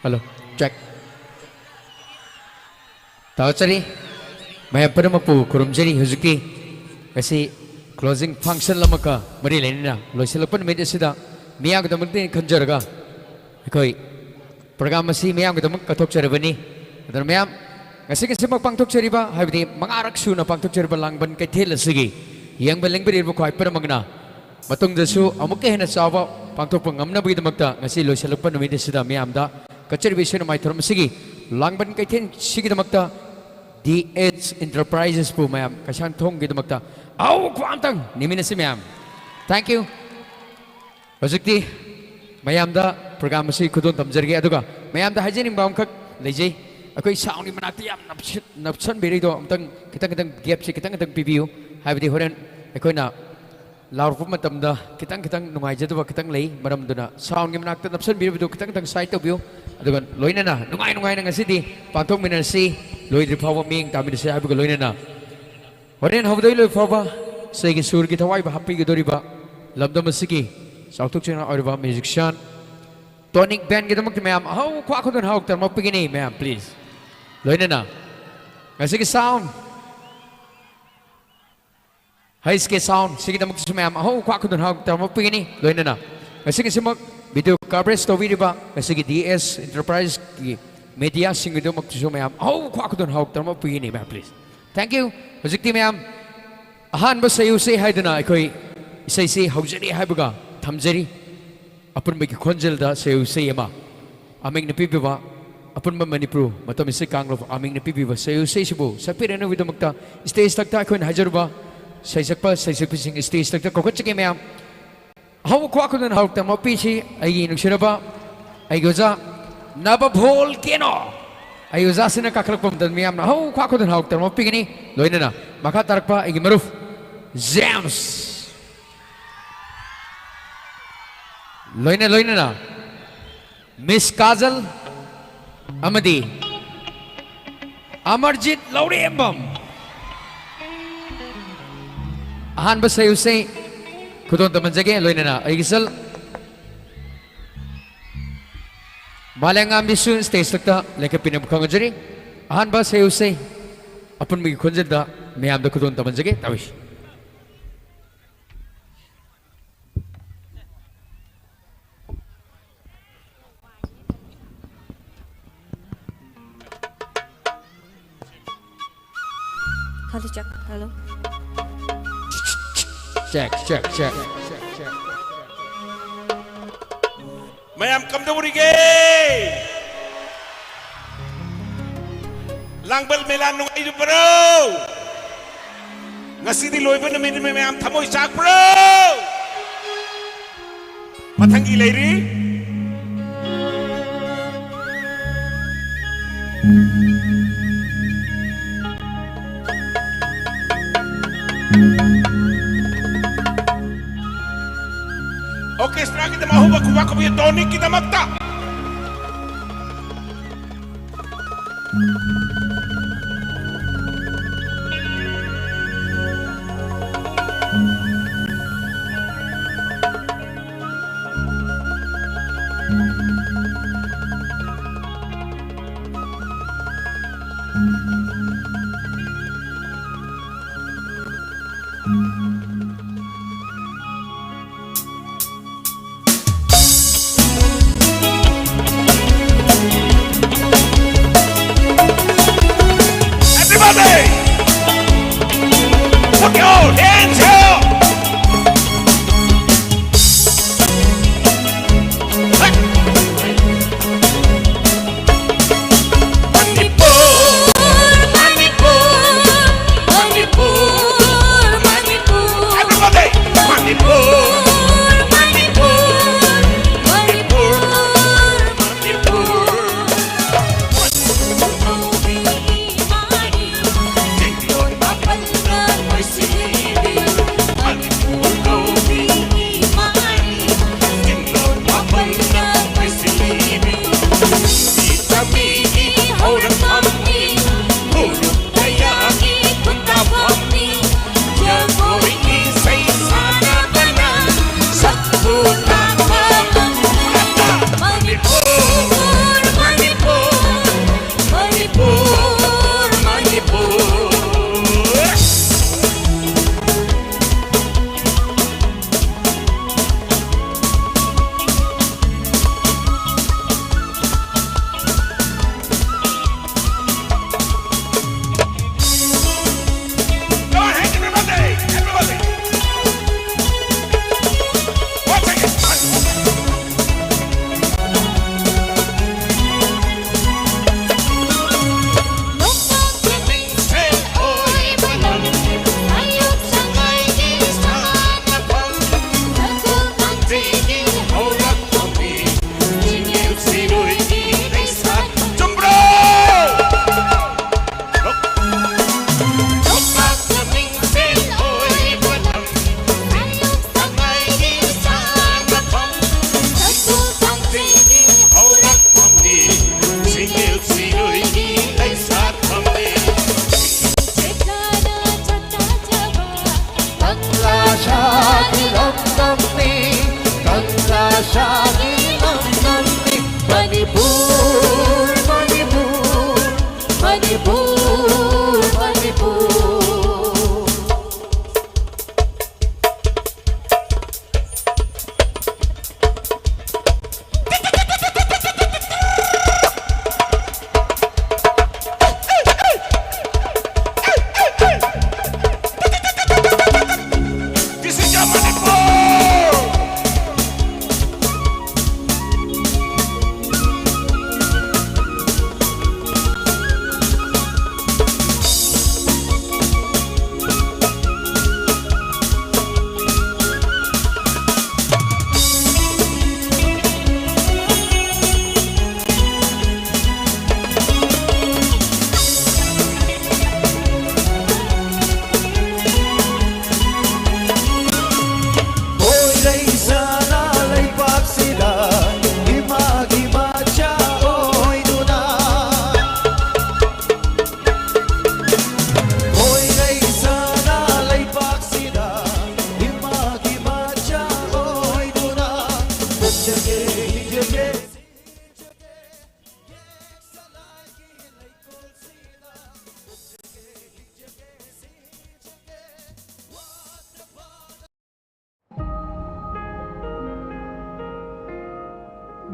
Hello, check. Tawachari, may panamapu kurumjari huzuki kasi closing function lamaka mari lenina loisalapan med asida miyang damagtin kanjaraga koi program si miyang damak katok charabani adar miyam kasi kasi magpangtok chariba habdi mangarak suna pangtok chariba langban keithel asigi yang baleng beri bu khoi paramagna matung dasu amuk hena sawa pangtok pangamna bagi damakta ngasi loisalapan med asida miyam da kachari bisena mai thoram sigi langban keithel sigi damakta DH Enterprises po mayam kasang thong gitu magta aw kwantang nimina si mayam thank you hojikti mayam da program si khudon tamjarge aduga mayam da hajening baum khak leijai akoi sound ni manakti yam napsan beri do amtang kitang gap si kitang pibiu habidi horen akoi na laur pu matam da kitang nungai jadu kitang lei maram duna sound ni manakta napsan beri do kitang side to view adugan loina na nungai na ngasidi pantok minar si loi rifawa ming tamin se habi loi na horen hobdoi loi fawa segi sur gi thawai ba happy gi doriba labda masiki sautuk chena orba musician tonic band gi damak ma'am how kwa khudun how tar mapigini ma'am please loi na ngasigi sound high ske sound sigi damak ma'am how kwa khudun how tar mapigini loi na ngasigi simak video coverage to video ngasigi DS Enterprise gi media singido magtuso mayam aw kwa kudon hawk tarmo pini ma'am please thank you hojikti mayam ahan ba sayu say haidana akoi isai say hawjari haibuga thamjari apun bagi khonjel da sayu say ama aming na pibiba apun ba manipur matam isai kanglo aming na pibiba sayu say sibo sapira na widomagta stage takta akoi hajarba say sakpa sing stage takta kokot chike mayam aw kwa kudon hawk tarmo pichi ay nugsiraba ay goza Naba bhol keno ayo zasina kakalak pom dan miyam na how kwa ko dan hawk tar mo pigini loina na maka tarakpa igi maruf James loina na Miss Kajal Amadi Amarjit Lauri Embam ahan ba sayo say kudon taman jage loina na ay gisal Malangam bisun stage takta leka pinamukang jari ahan ba sayo say apun magi khonjel da mayam da kudon taman jage tawish Hello check Mayam kam da wuri ge langbal melan nung idu bro ngasi di loy ba namin mayam thamoy sak bro mathangi leiri Orkestra kita mahu bakuwa ko biya tonic kita magta. Put your hands up! Hey!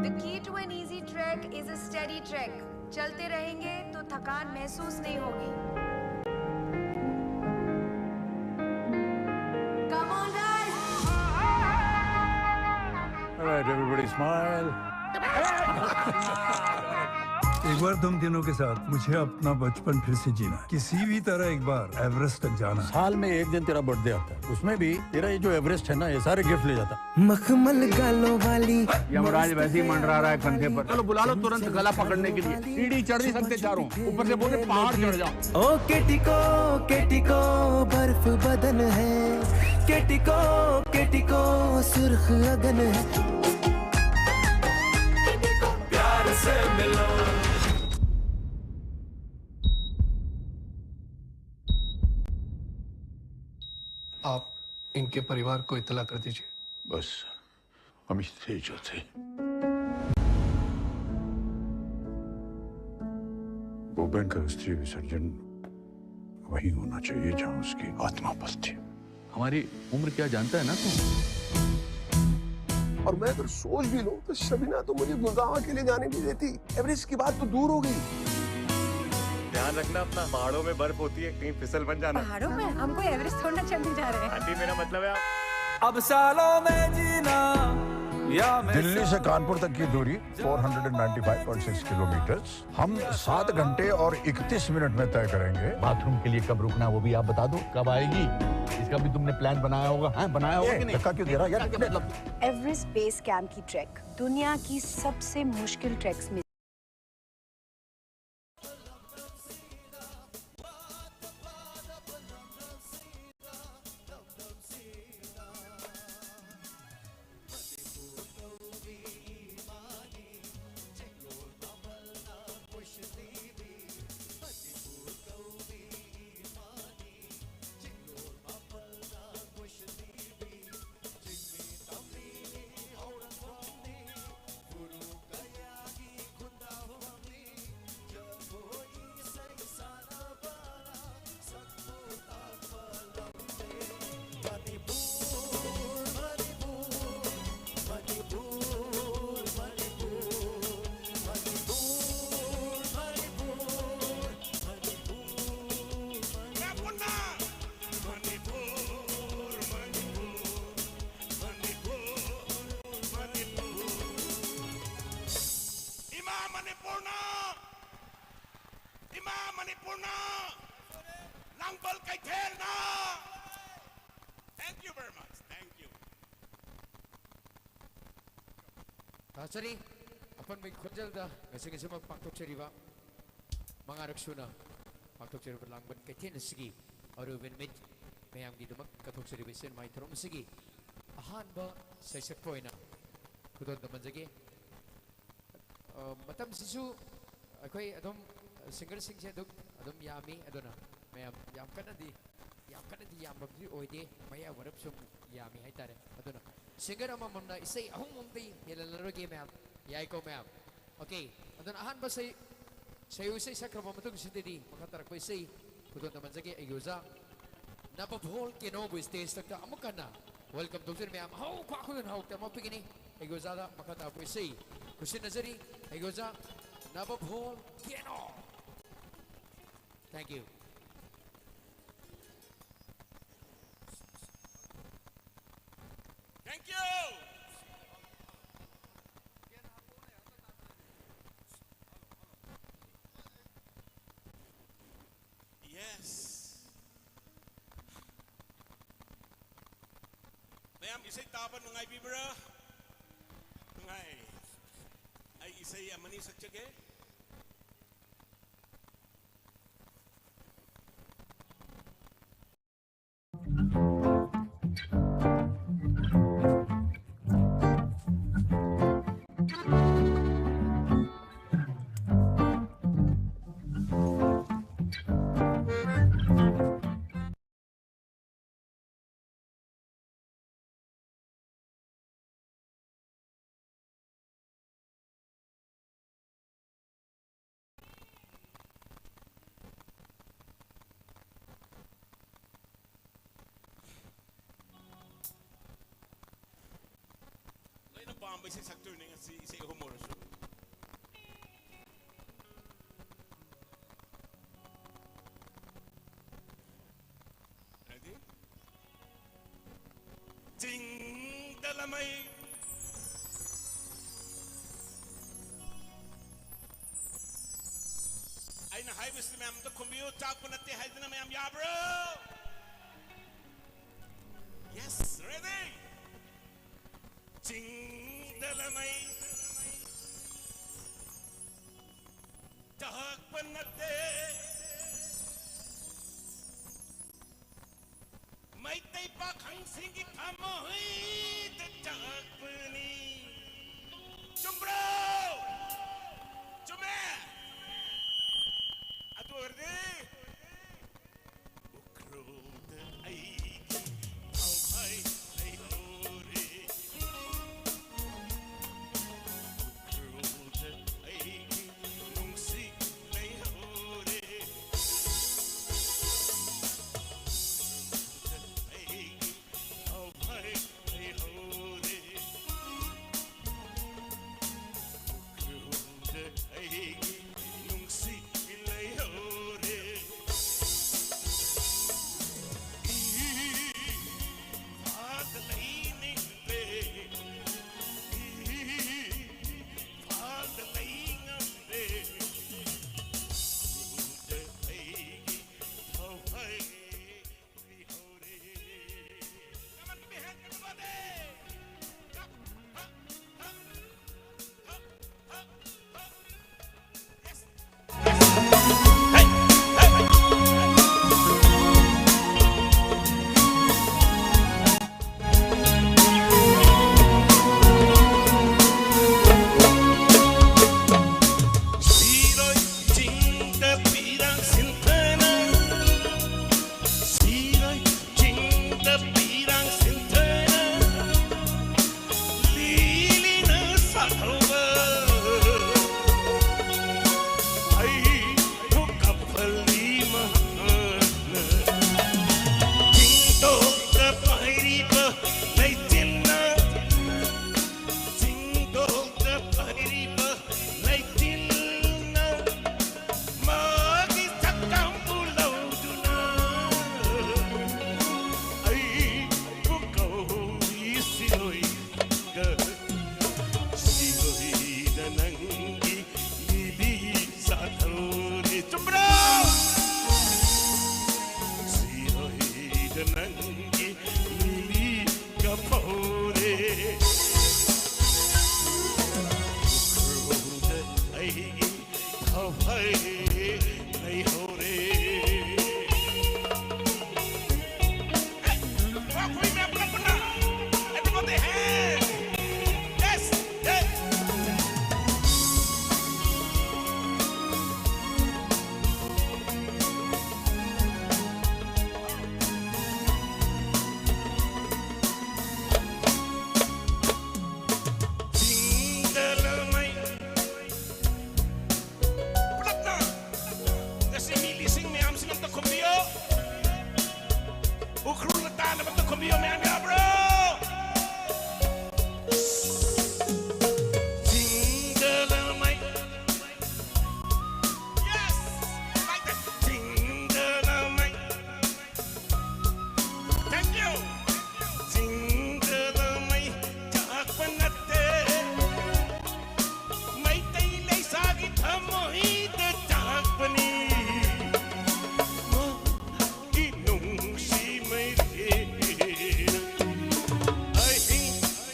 The key to an easy trek is a steady trek. चलते रहेंगे तो थकान महसूस नहीं होगी. Come on, guys! All right, everybody smile. एक बार तुम तीनों के साथ मुझे अपना बचपन फिर से जीना, किसी भी तरह एक बार एवरेस्ट तक जाना. साल में एक दिन तेरा बर्थडे आता है, उसमें भी तेरा ये जो एवरेस्ट है ना, ये सारे गिफ्ट ले जाता. मखमल गालों वाली यमराज वैसे ही मंडरा रहा है कंधे पर. चलो बुला लो तुरंत गला पकड़ने के लिए. सीढ़ी चढ़ नहीं सकते चारों, ऊपर से बोले पहाड़ चढ़ जाओ. ओ केटिको बर्फ बदन है, केटिको सुर्ख अगन है. प्यार से मिलो. आप इनके परिवार को इत्तला कर दीजिए. बस हम ही थे जो थे. बोबेन का अस्थि विसर्जन वही होना चाहिए जहां उसकी आत्मा बसती. हमारी उम्र क्या जानता है ना तू. और मैं अगर सोच भी लूं तो शबीना तो मुझे गुलदामा के लिए जाने नहीं देती. एवरेस्ट की बात तो दूर हो गई. ध्यान रखना अपना. पहाड़ों में बर्फ होती है, कहीं फिसल बन जाना. पहाड़ों में हमको एवरेस्ट छोड़ना चलने जा रहे हैं. आंटी मेरा मतलब है अब सालों में जीना या दिल्ली से कानपुर तक की दूरी 495.6 किलोमीटर हम 7 घंटे और 31 मिनट में तय करेंगे. बाथरूम के लिए कब रुकना वो भी आप बता दो. कब आएगी इसका भी तुमने प्लान बनाया होगा. हाँ बनाया होगा कि नहीं. धक्का क्यों दे रहा यार. मतलब एवरेस्ट बेस कैंप की ट्रैक दुनिया की सबसे मुश्किल ट्रैक्स में. LANGBAL KEITHEL na. Thank you very much. Thank you. Tasari, apan may khunjal da kasi magpangtokcheriba mga raksuna pangtokcheriba LANGBAL KEITHEL sige aru benmit mayam gi dumak katokcheriba sen mai trom sige ahan ba saisak poina kudon da manjage matam sisu akoi adom singer sing se adom yami adona mayam yam kanadi yam bagdi oide maya warap sum yami hai tare adona singer ama mamna isai ahum mumti yelalaro ge mayam yai ko mayam okay adona ahan ba say sayo isai sakrama matug sididi makatarak ko isai kudon da manjage ayuza napabhol kinobo stage takta amukana welcome doctor mayam how kwa kudon how tamo pigini ayuza da makata ko isai kusin nazari ayuza napabhol kino. Thank you. Thank you. Yes. Mayam isay tapan ng bibra. Ngay. Ay isay amani sakchage. May saktor na si humor. Ting dalamay ay na highways ni ma'am to commute talk po natin hay na ma'am ya bro. Yes, ready. Ting dalamay talk po natin may tay pa kang singit amoy tatag po ni Chumbro! Chume! At werde! Ukrod ay away ay hore. Ukrod ay nungsik ay hore. Ukrod ay away ay hore. Ukrod ay nungsik ay hore. Siroy cinta pirang sintana. Siroy cinta pirang sintana. Lilina sa kawa. Ay bukapal lima. Cinto ka pahiri pa may tinna. Cinto ka pahiri pa may tinna. Mag-isat kang pulaw duna. Ay bukaw isiloy ka. Siloy na nang ibig sa tawri. Tumbraw! Siloy na nang ibig ka paure. Ukrod ay away ay hore. Hey, walk with me, pula. Everybody hands. Yes, yes. Ting dalamay Pulat na! Kasi milising may am silang takumbiyo. Ukrulata naman takumbiyo may am ya bro! Ting dalamay Yes! Like that! Ting dalamay Thank you! Ting dalamay Kaakpan natin may taylay sagit amoy tatag pa ni Inong si may ay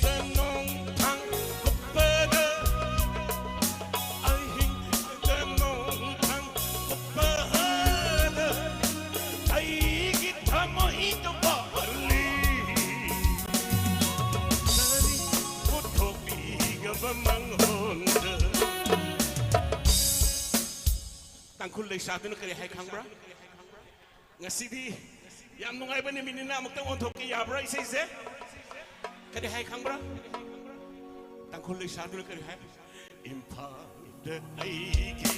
tanong tang kupada ay tanong tang kupada ay kita mo ito pahali nari utopi ka ba mang honda tangkul lay sa atin kaya hay kang bra nga sidi yam nungay ba ni minina magtang ontok kaya bra isa kaya hay kang bra tangkul lay sa atin kaya hay impa de ay ki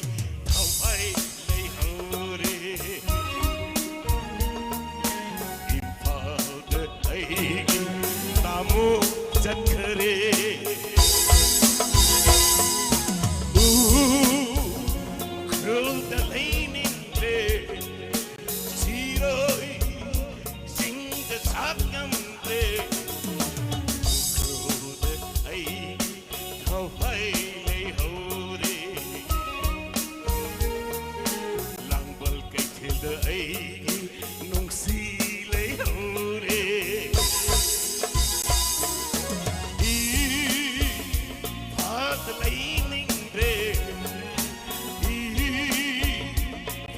taway lay hore impa de ay ki tamu zakare Krul da lainin le Siroy sing da satgam le thawai lei hore langbal keithel da ai nungsi lei hore I phat lei ning re I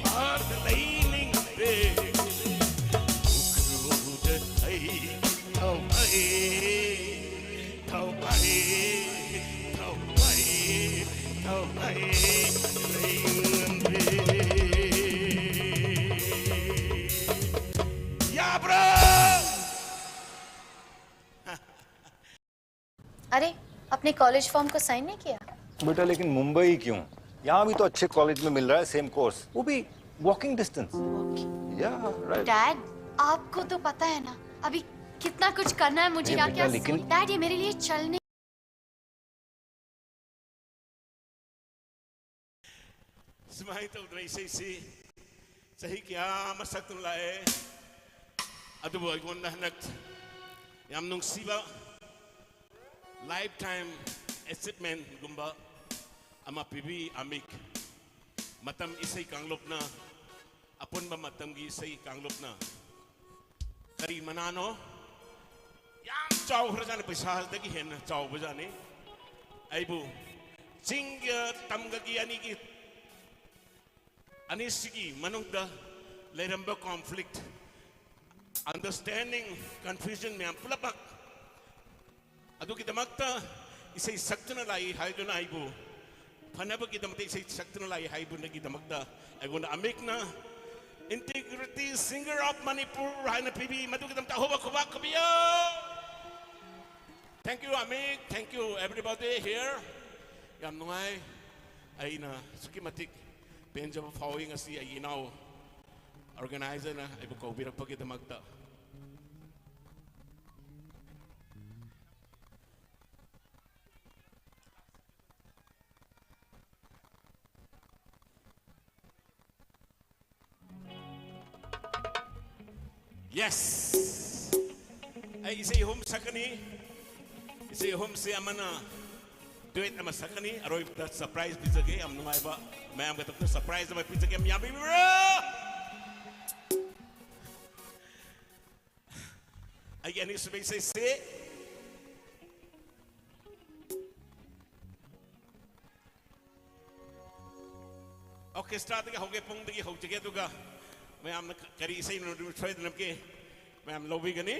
phat lei ning re ukru da ai thawai अरे अपने college form को sign नहीं किया? बेटा लेकिन मुंबई क्यों? यहाँ भी तो अच्छे कॉलेज में मिल रहा है सेम कोर्स, वो भी वॉकिंग डिस्टेंस। या राइट। डैड आपको तो पता है ना अभी कितना कुछ करना है मुझे। क्या क्या लेकिन डैड ये मेरे लिए चलने Sumay to dray si sahi kya masaktung lae adu boy gon na hanak yam nung siba lifetime achievement gumba ama pibi amik matam isay kanglop na apon ba matam gi isay kanglop na kari manano yam chaw hrajan paisa dagi hen chaw bajane aibu sing tamga gi ani gi anisigi manungda leramba conflict understanding confusion me ampulapak adu kidamakta isay saktuna lai haiduna aibu phanaba kidamte isay saktuna lai haibu na kidamakta aiguna amikna integrity singer of Manipur haina pibi madu kidamta hoba khoba khabiyo. Thank you amik, thank you everybody here yam nungai aina sukimatik Benja following us the now organizer na ay bukaw birag pagkidamagta. Yes. Ay isay home sakani. Isay home si amana. Duit ama sakani aroy that surprise pizza game am nungay ba may am gatap surprise na pizza game yummy bro ay ani subay say okay start ga hoge pong digi hoge ge duga may am kari say no try na ke may am lobby gani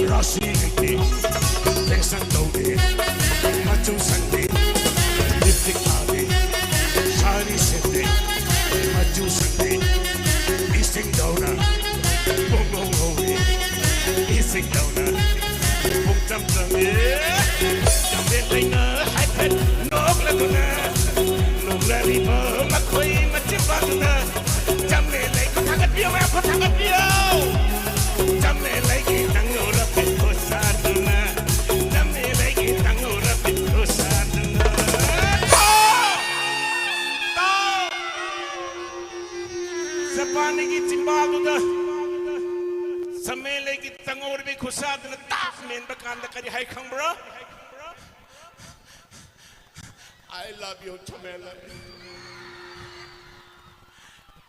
Rasi खुसादना ताक main बकांदा करी हाय खंबरा I love you Chamele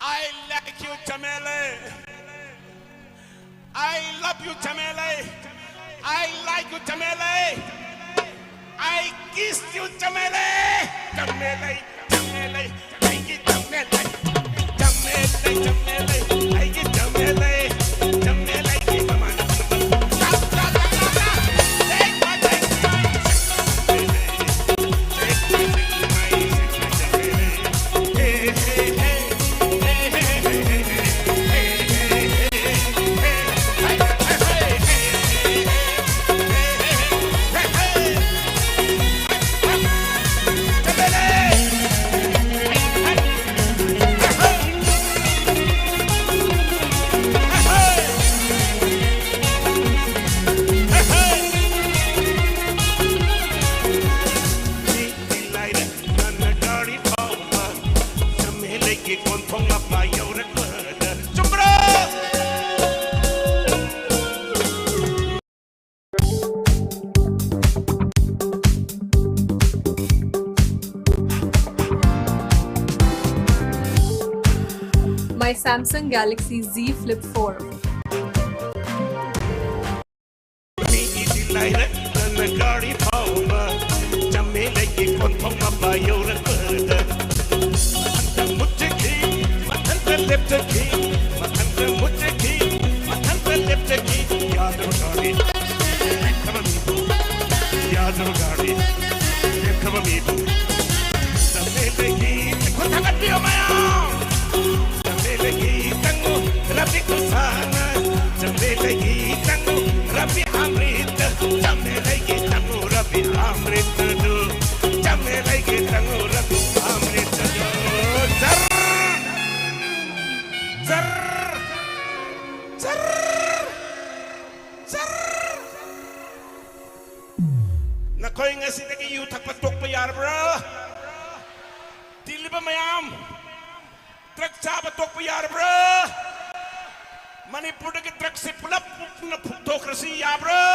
I like you Chamele I love you Chamele I like you Chamele I kiss you Chamele Chamele Chamele I get Chamele Chamele Chamele I get Chamele Chamele I mama My Samsung Galaxy Z Flip 4. Nakoy nga si naging yutak patok pa yar bro Dili ba mayam Truck sa patok pa yar bro Manipur na truck si pulap na putok na siya bro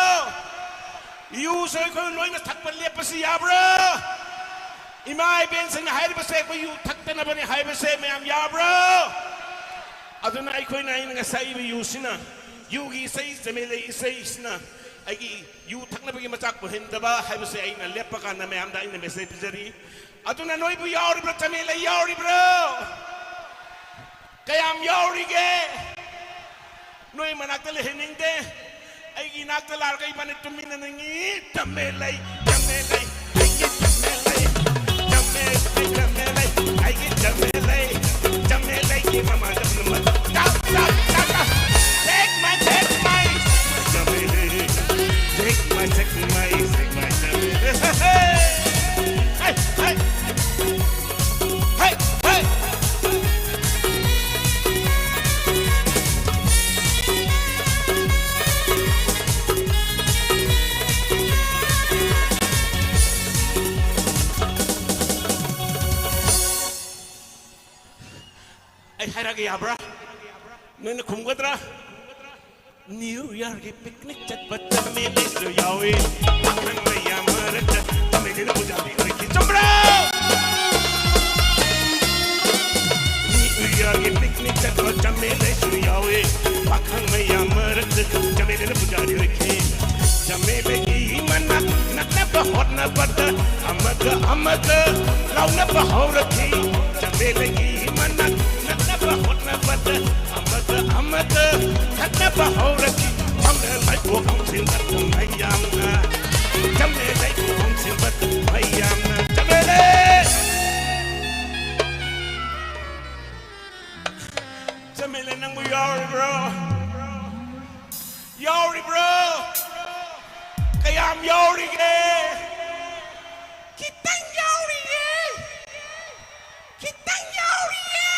Yusoy ko noy na takpalya pa siya bro Imay bensin na hayri ba sa ko yutak na ba ni hayri ba sa mayam ya bro Adunay ko na yun nga sa iwi yusina Yugi say Jamele say na Ay yutak na bagi masak po hindi ba hayri ba sa ay na lepa ka na mayam dahil na mesay pizari Adunay noy po yaori bro Jamele yaori bro Kayam yaori ge Noy managtali hiningde ay ginagtalar kay manit tumina nangi Jamele Jamele ay Jamele Jamele Jamele ay Jamele Jamele ki mama Jamele Take my Jamele Take my Jamele Hey hey Hey hey Ay haragi abra Nung nakumgadra New York picnic chat bacha mele so yawe Akan maya marata Tamele na pujabi koi kichambra New York picnic chat bacha mele so yawe Akan maya marata Tamele na pujabi koi Jamele ki manak nak na bahot na bata Amaga lau na bahor ki Jamele ki manak nak na bahot na bata Amaga nak na bahor ki Jamele lai ko hong sin bat mayam na Jamele lai ko hong sin bat mayam na Jamele Jamele nang mo yori bro Yori bro Kayam yori ge Kitang yori ge Kitang yori ge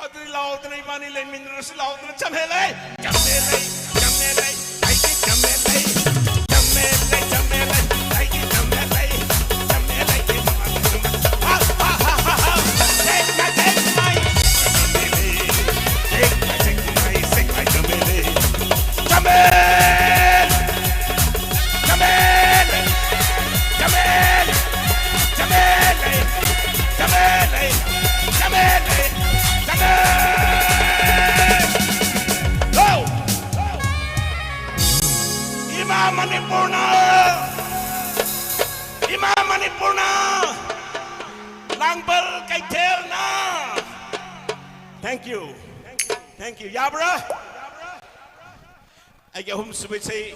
Adri laut na imani len minras laut na Jamele Jamele Jamele ay Jamele Jamele Jamele ay Jamele Jamele ki mama ha ha ha ha Take my Jamele Take my Jamele Jamele Manipurna Langbal Keithel na. Thank you. Thank you. Yabra. Ay gahum subit say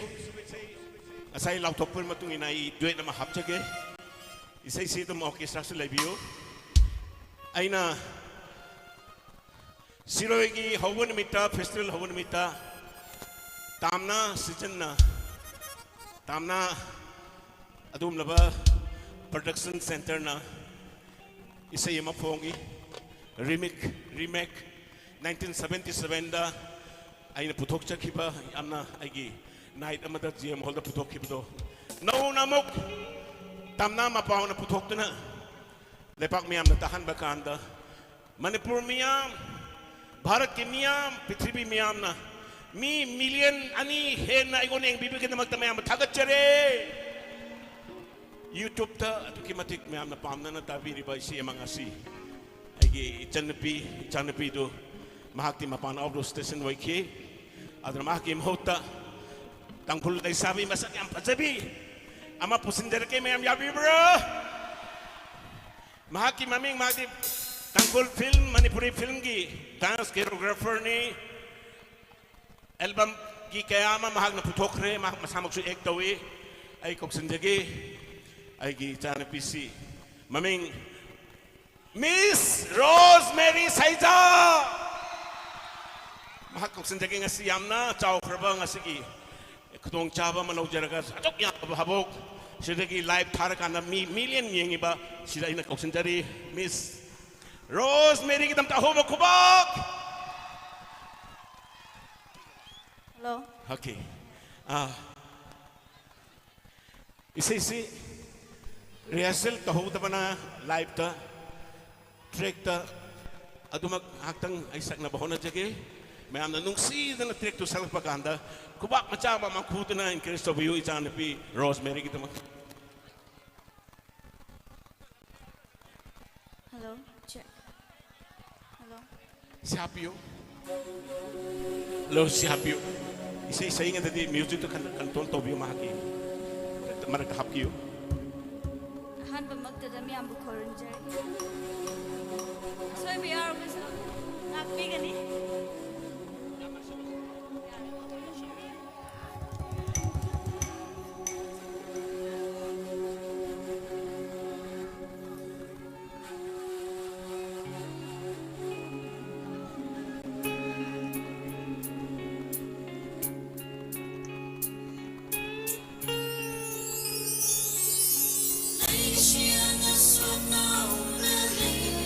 asay lautok pun matung inai duet na mahap jage. Isay situ mo orchestra sa labio. Ay na Siroegi hawan mita festival hawan mita tamna season na tamna adum laba production center na isay mapongi remake 1977 da ay na putok cha kiba amna aygi night amada GM hall da putok kibdo no namok tamna mapaw na putok na lepak miyam na tahan bakanda Manipur miyam Bharat ke miyam prithvi miyam na mi million ani hen na igon eng bibigyan na magtamayam thagat chare YouTube ta atukimatik miyam na pamna na tabi riba isi emang asi ay chanapi do mahakti mapan outdoor station waiki adra mahaki mahota tangkul dai sabi masak yang pajabi ama pusinder ke miyam yabi bro mahaki maming mahaki tangkul film Manipuri film ki dance choreographer ni album ki kayama mahag na putokre masamag su ektawi ay koksindagi ay ki chana PC maming Miss Rosemary Saiza mahag koksindagi nga siyam na chaw kraba nga sige kutong chaba manaw jaraga atok yang habok sidagi live tharakan na million yang iba sila ina koksindari Miss Rosemary kita tahu mau kubak. Hello. Okay. Isi rehearsal tahu ta mana live ta track ta adu mag haktang aisak na bahona jage. May am na nung season na track to self paganda kubak macam mangkuto na encourage to view itan pi Rosemary kita mag. Hello. Check. Siapyo. Lo siapyo. Isa ingat tadi music tu kan tobio mahaki. Mereka hapyo. Han pemagtada mi ambu koron jari. So we are with nakpi gani.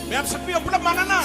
May sepi ang pula mana na?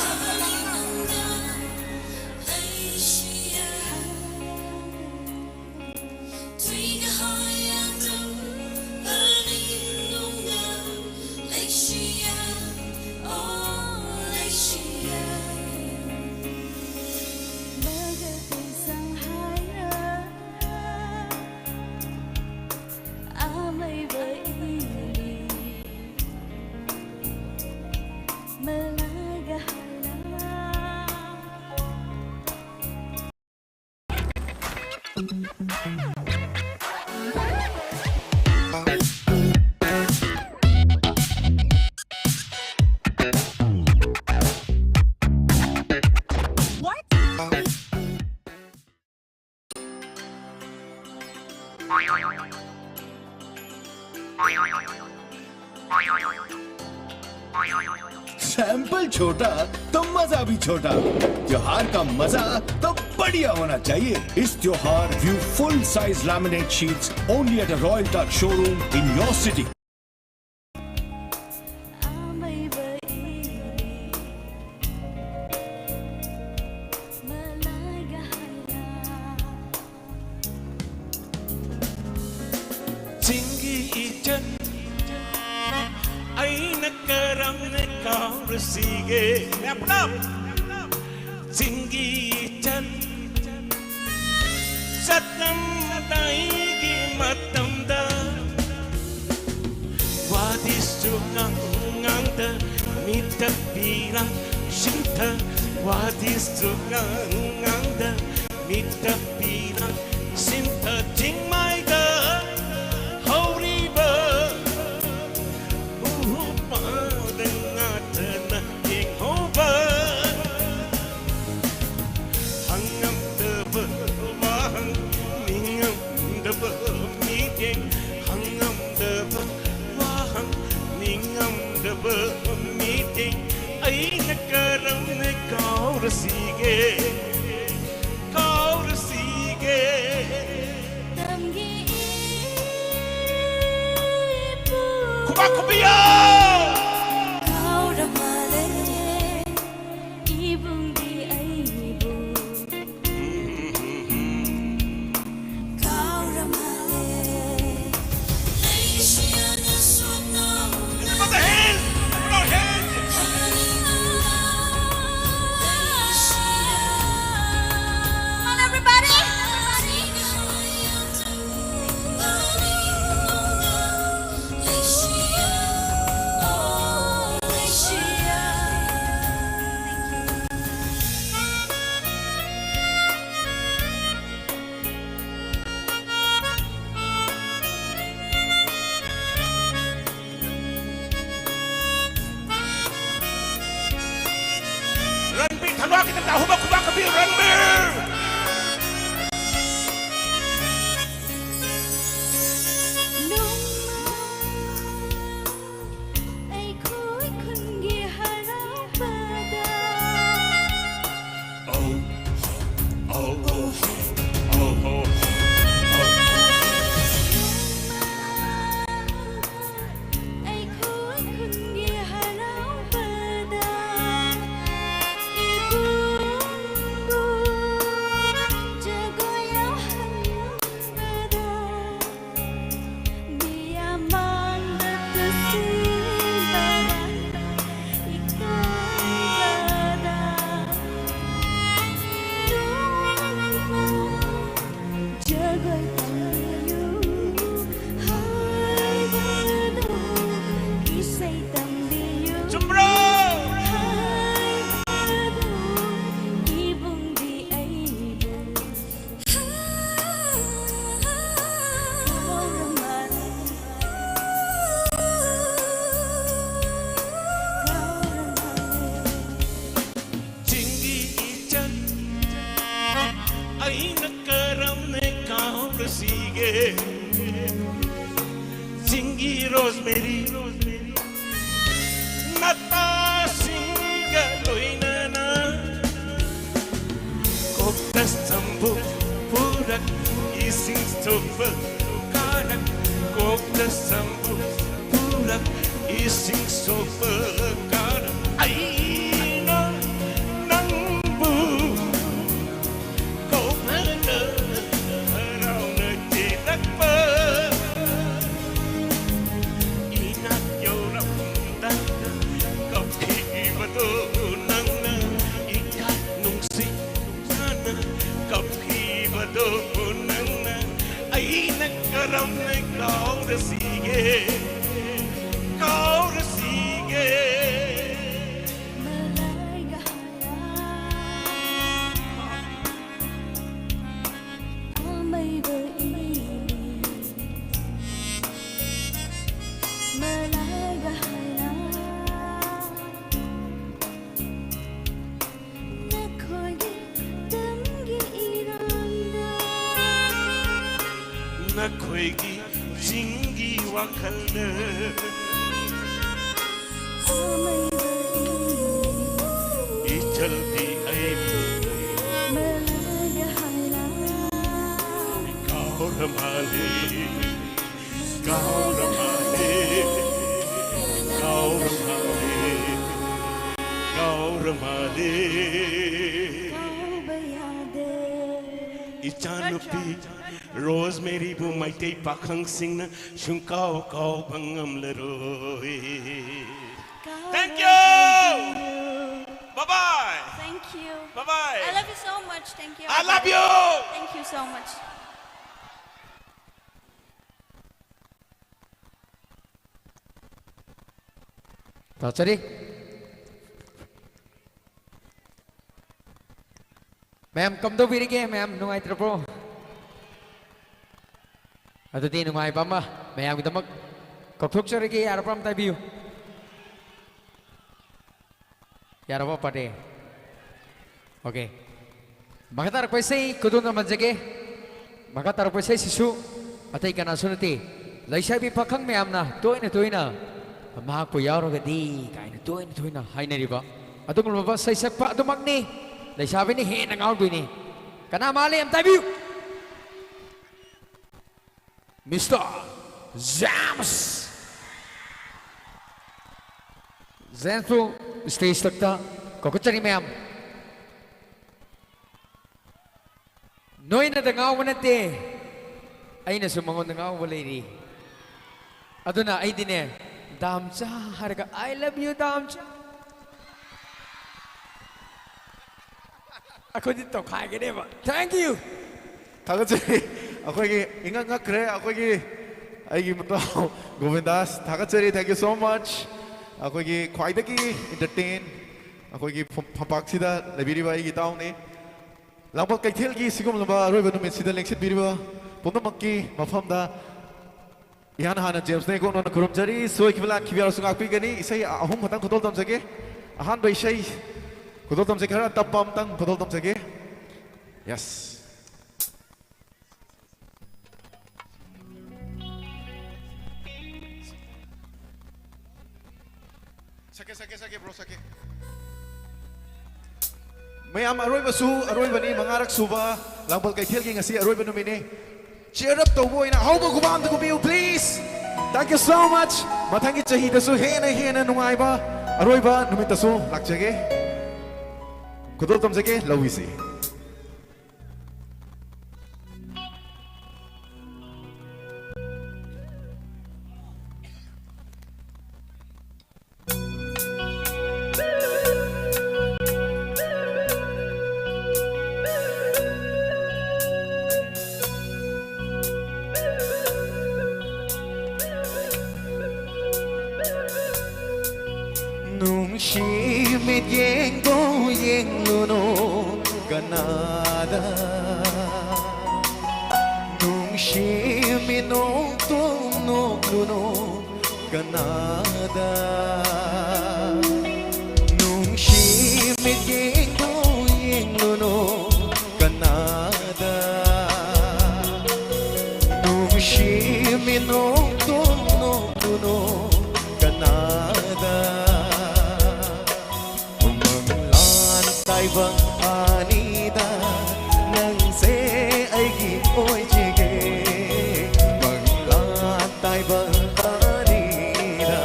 Sample छोटा तो मजा भी छोटा। त्योहार का मजा तो बढ़िया होना चाहिए। इस त्योहार view full size laminate sheets only at a royal touch showroom in your city. Sige, napnap, tinggi chan, satam daigi matam da, wadis jungang ngangda, mita pirang shinta, wadis jungang ngangda, mita pirang shinta, ting mai da, holy ba, ꯐꯖꯕ ꯃꯤꯠꯌꯦꯡ ꯑꯩꯅ ꯀꯔꯝꯅ ꯀꯥꯎꯔꯁꯤꯒꯦ ꯀꯥꯎꯔꯁꯤꯒꯦ ꯈꯨꯕꯥꯛ ꯈꯨꯕꯤꯌꯣ Ranbir, thalwa kita tahu ba kubak kabir Ranbir. Singi rosemary Nata singa loinana Kokta sambu purak ising stofa karak Kokta sambu purak ising stofa karak Aina nangbu Kokta Kaurasige, kaurasige. Nakoigi jingi wakalna Ichalti aibu Kauramale Kauramale Kauramale Kauramale Ichanupi Rosemary bu maitei pakhang singna shungkao kau bangam leroi. Thank you. Bye bye. Thank you. Bye bye. I love you so much. Thank you. I love you. Thank you so much. Tachari. Ma'am, come to virige, ma'am. Nungai trapo. Adudi nungai pama. Ma'am, kita mag kopuk sorigi arapam tabiu. Yarapa pade. Okay. Makatar paisai kudun naman jage. Makatar paisai sisu. Atay kana sunati. Laisay bi pakhang ma'am na. Tuina tuina. ꯃꯍꯥꯛꯄꯨ ꯌꯥꯎꯔꯒꯗꯤ ꯀꯥꯏꯅ ꯇꯣꯏꯅ ꯇꯣꯏꯅ ꯍꯥꯏꯅꯔꯤꯕ ꯑꯗꯨꯒꯨꯝꯂꯕ ꯁꯩꯁꯛꯄ ꯑꯗꯨꯃꯛꯅꯤ ꯂꯩꯁꯥꯕꯤꯅ ꯍꯦꯟꯅ ꯉꯥꯎꯗꯣꯏꯅꯤ ꯀꯅꯥ ꯃꯥꯜꯂꯤ ꯑꯝꯇ ꯍꯥꯏꯕꯤꯌꯨ ꯃꯤꯁꯇꯔ ꯖꯦꯝꯁ ꯖꯦꯝꯁꯄꯨ ꯁ꯭ꯇꯦꯖ ꯇꯛꯇ ꯀꯧꯈꯠꯆꯔꯤ ꯃꯌꯥꯝ ꯅꯣꯏꯅꯗ ꯉꯥꯎꯕ ꯅꯠꯇꯦ ꯑꯩꯅꯁꯨ ꯃꯉꯣꯟꯗ ꯉꯥꯎꯕ ꯂꯩꯔꯤ ꯑꯗꯨꯅ ꯑꯩꯗꯤꯅꯦ ꯗꯥꯝꯆꯥ ꯍꯥꯏꯔꯒ ꯑꯥꯏ ꯂꯚ ꯌꯨ ꯗꯥꯝꯆꯥ ꯑꯩꯈꯣꯏꯗꯤ ꯇꯧꯈꯥꯏꯒꯅꯦꯕ ꯊꯦꯡꯛ ꯌꯨ ꯊꯥꯒꯠꯆꯔꯤ ꯑꯩꯈꯣꯏꯒꯤ ꯏꯉꯛ ꯉꯛꯈ꯭ꯔꯦ ꯑꯩꯈꯣꯏꯒꯤ ꯑꯩꯒꯤ ꯃꯇꯥꯎ ꯒꯣꯕꯤꯟꯗꯥꯁ ꯊꯥꯒꯠꯆꯔꯤ ꯊꯦꯡꯛ ꯌꯨ ꯁꯣ ꯃꯆ ꯑꯩꯈꯣꯏꯒꯤ ꯈ꯭ꯋꯥꯏꯗꯒꯤ ꯏꯟꯇꯔꯇꯦꯟ ꯑꯩꯈꯣꯏꯒꯤ ꯐꯝꯄꯥꯛꯁꯤꯗ ꯂꯩꯕꯤꯔꯤꯕ ꯑꯩꯒꯤ ꯏꯇꯥꯎꯅꯤ ꯂꯥꯡꯕꯜ ꯀꯩꯊꯦꯜꯒꯤ ꯁꯤꯒꯨꯝꯂꯕ ꯑꯔꯣꯏꯕ ꯅꯨꯃꯤꯠꯁꯤꯗ ꯂꯦꯡꯁꯤꯟꯕꯤꯔꯤꯕ ꯄꯨꯝꯅꯃꯛꯀꯤ ꯃꯐꯝꯗ ꯏꯍꯥꯟ ꯍꯥꯟꯅ ꯖꯦꯝꯁꯅ ꯏꯀꯣꯛꯅꯅ ꯈꯨꯔꯨꯝꯖꯔꯤ ꯁꯣꯏꯈꯤꯕ ꯂꯥꯛꯈꯤꯕ ꯌꯥꯎꯔꯁꯨ ꯉꯥꯛꯄꯤꯒꯅꯤ ꯏꯁꯩ ꯑꯍꯨꯝ ꯈꯛꯇꯪ ꯈꯨꯗꯣꯜ ꯇꯝꯖꯒꯦ ꯑꯍꯥꯟꯕ ꯏꯁꯩ ꯈꯨꯗꯣꯜ ꯇꯝꯖꯒꯦ ꯈꯔ ꯇꯞꯄ ꯑꯃꯇꯪ ꯈꯨꯗꯣꯜ ꯇꯝꯖꯒꯦ ꯌꯦꯁ ꯁꯛꯀꯦ ꯕ꯭ꯔꯣ ꯁꯛꯀꯦ ꯃꯌꯥꯝ ꯑꯔꯣꯏꯕꯁꯨ ꯑꯔꯣꯏꯕꯅꯤ ꯃꯉꯥꯔꯛ ꯁꯨꯕ ꯂꯥꯡꯕꯜ ꯀꯩꯊꯦꯜꯒꯤ ꯉꯁꯤ ꯑꯔꯣꯏꯕ ꯅꯨꯃꯤꯠꯅꯤ ꯆꯤꯌꯔ ꯑꯞ ꯇꯧꯕ ꯑꯣꯏꯅ ꯑꯍꯧꯕ ꯈꯨꯕꯥꯝꯗ ꯀꯨꯝꯕꯤꯌꯨ ꯄ꯭ꯂꯤꯖ ꯊꯦꯡꯛ ꯌꯨ ꯁꯣ ꯃꯆ ꯃꯊꯪꯒꯤ ꯆꯍꯤꯗꯁꯨ ꯍꯦꯟꯅ ꯅꯨꯡꯉꯥꯏꯕ ꯑꯔꯣꯏꯕ ꯅꯨꯃꯤꯠꯇꯁꯨ ꯂꯥꯛꯆꯒꯦ ꯈꯨꯗꯣꯜ ꯇꯝꯖꯒꯦ ꯂꯧꯏꯁꯤ Canada nung shimi nung tung Canada nung shimi yeng luno Canada nung shimi nung tung Canada umanglan tay bang anida nang se ai gi oi chege manglan tay bang anida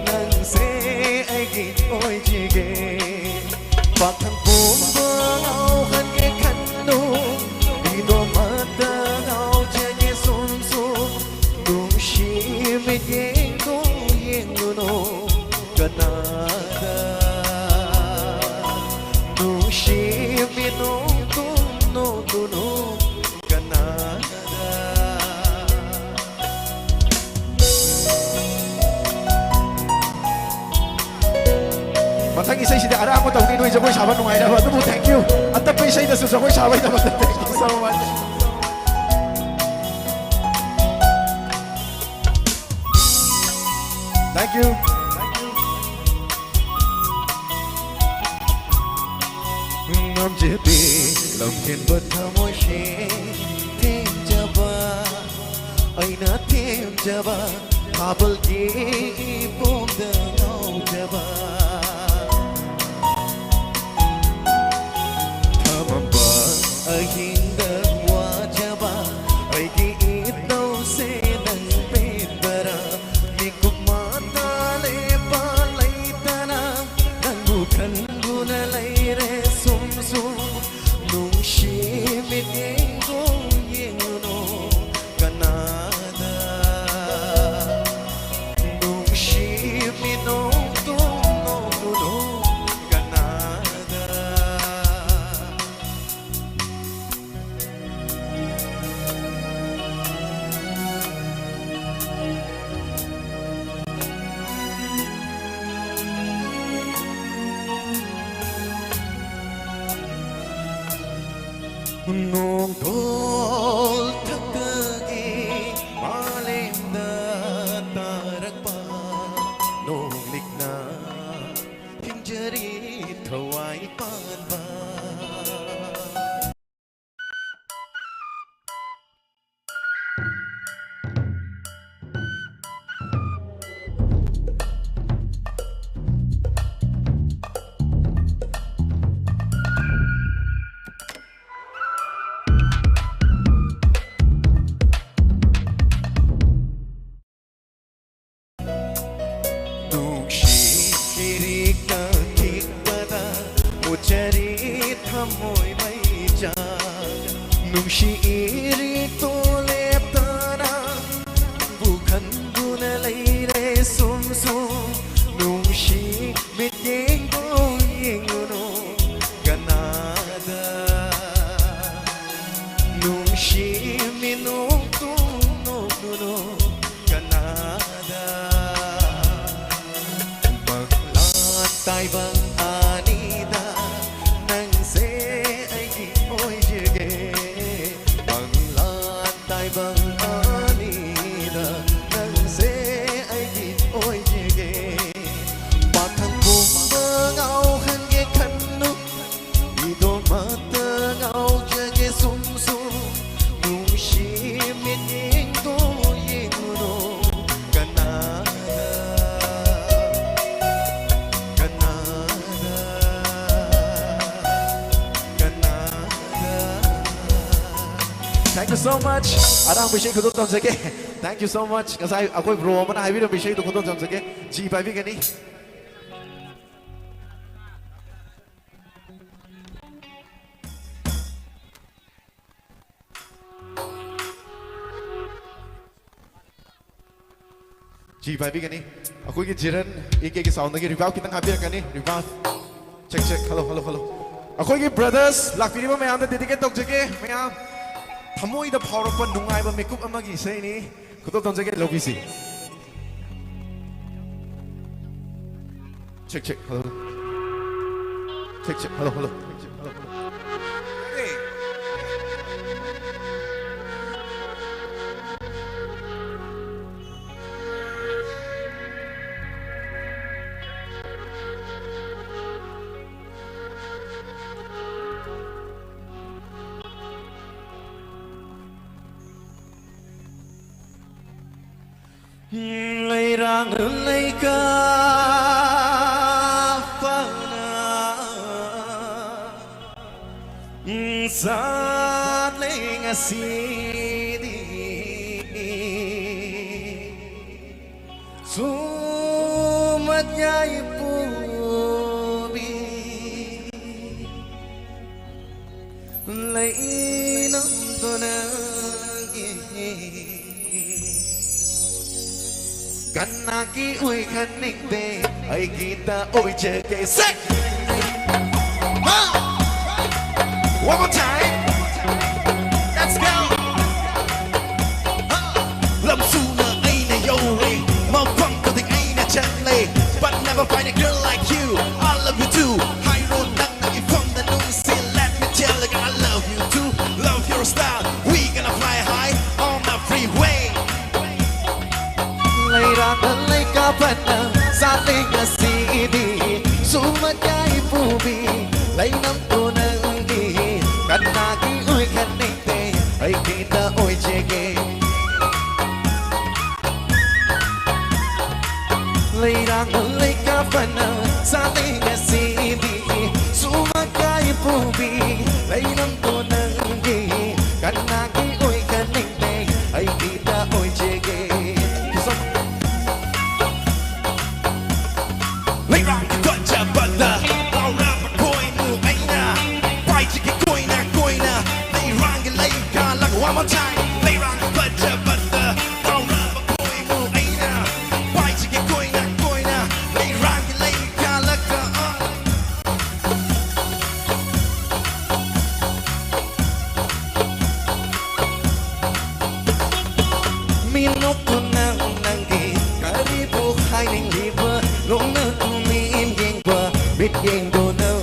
nang se ai gi oi chege pathang pom ngau han ge khan no di do mata ngau che ge sum sum dung shi me yeng no Canada dung shi me no Canada ꯃꯊꯪ ꯏꯁꯩꯁꯤꯗꯤ ꯑꯔꯥꯡꯕ ꯇꯧꯅꯤ ꯅꯣꯏ ꯖꯒꯣꯏ ꯁꯥꯕ ꯅꯨꯡꯉꯥꯏꯅꯕ ꯑꯗꯨꯕꯨ thank you ꯑꯇꯞꯄ ꯏꯁꯩꯗꯁꯨ ꯖꯒꯣꯏ ꯁꯥꯕꯒꯤꯗꯃꯛꯇ thank you so much thank you Namjebe lamken bathamoi she them jaba aina them jaba habal ge pomda ngau jaba thamamba ahinda wa jaba aigi itau se nang pedara mikup mata le palaitana nangu khanduna laire sum nung shi me yeng no Canada nung shi me no Canada nung tol thaggi malemda tarakpa nung likna hinjari thawai panba จริทำมวยไม่จางนุ่งชีรีตัวเล็บตานาบุคันบุนเลยเรซุมซุมนุ่งชีมิดยิงโกยิงโนกันนาดานุ่งชีมิโนตุโนตุโนกันนาดาบังลาตายบังอานีดานังเซไอกิโอยเจเกบังลาตายบังอานีดานังเซไอกิโอยเจเกปากขังกุมเมืองเอาขันเกขันนุอีโดนมาเตงเอาเจเกซุมซุมนุ่งชีมิดยิงตัวยิงโนกันนาThank you so much. Arang bishai kudot tom sake. Thank you so much. Kasai akoi bro mana habi bishai to kudot tom sake. Ji pai bi kani. Ji pai bi kani. Akoi ki jiran ek sound nagi revive kitang habi kani. Revive. Check. Hello. Akoi ki brothers lakpiri ba mayam da dedicate tok sake. Mayam. ꯊꯃꯣꯏꯗ ꯐꯥꯎꯔꯛꯄ ꯅꯨꯡꯉꯥꯏꯕ ꯃꯤꯀꯨꯞ ꯑꯃꯒꯤ ꯏꯁꯩꯅꯤ ꯈꯨꯗꯣꯜ ꯇꯝꯖꯒꯦ ꯂꯧꯕꯤꯁꯤ check hello check hello lấy rang lấy ca phana sát lấy ngasi đi sumat nhai pubi lấy nắm tona Kana ki oi khaning be ai kita oi cheke set One more time Let's go Lam su na ai na yo way Ma phang ko ting ai na chan lay But never find a girl like you I love you too High road nang na from the noon still let me tell you I love you too Love your style We gonna fly high on the freeway lấy ra lấy ca phần gia đình si đi sumat nhai pubi lấy năm tu nang đi kan na ki oi kan ning te ai kita oi chege lấy ra lấy ca phần gia đình si đi sumat nhai pubi lấy năm tu nang đi kan na ki oi kan ning te ai kita oi chege lấy ra cái con chả bận à, lao ra mà coi nụ anh à, quay chỉ cái coi nè, lấy ra cái lấy cả là one more time, lấy ra cái con chả bận à, lao ra mà coi nụ anh à, quay chỉ cái coi nè, lấy ra cái lấy cả là cả. Minok ko nang nanggi, karibu hai ning liver, long na biết game đồ nâu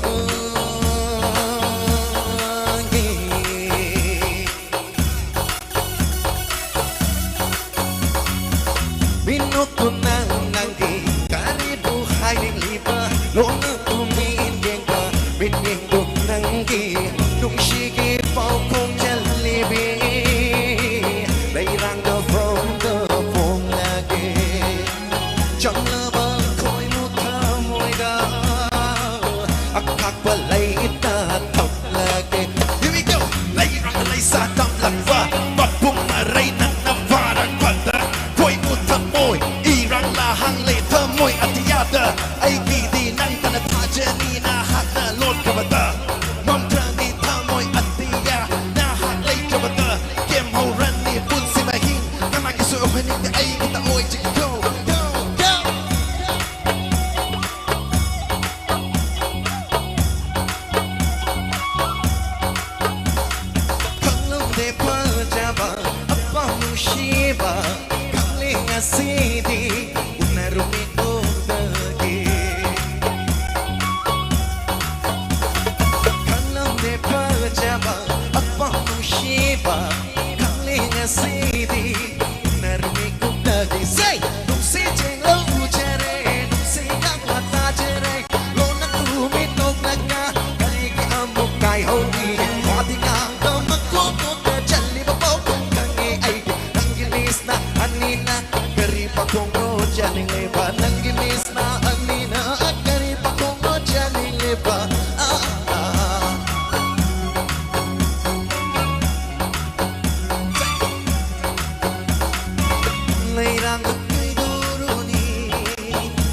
biết nốt tu nang đi karibu hai ning liba lỗ nơ tu min game qua biết game đồ nang đi nung shi ki phao không chân libi đây rang đồ from the phone lagi chẳng lơ bơ khôi một thơ môi đau akak balay ita top lagi. Here we go. Lay rang lay sa tam lakwa, papung maray na navarang pata. Koi mutam moy, irang lahang le tamoy atiyada. Ay gidi nang tanataja ni na hat na lord kamata. ba nangi miss na amina akari pa kongo jalile ba Leirang kay duruni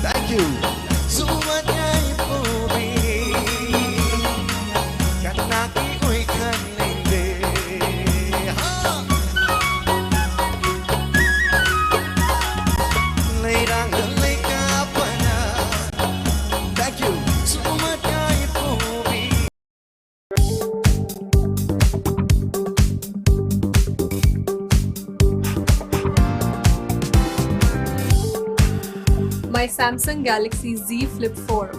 thank you sumanyay pobi kanaki oi kanende Leirang lay kapana thank you sumanyay pobi My Samsung Galaxy Z Flip 4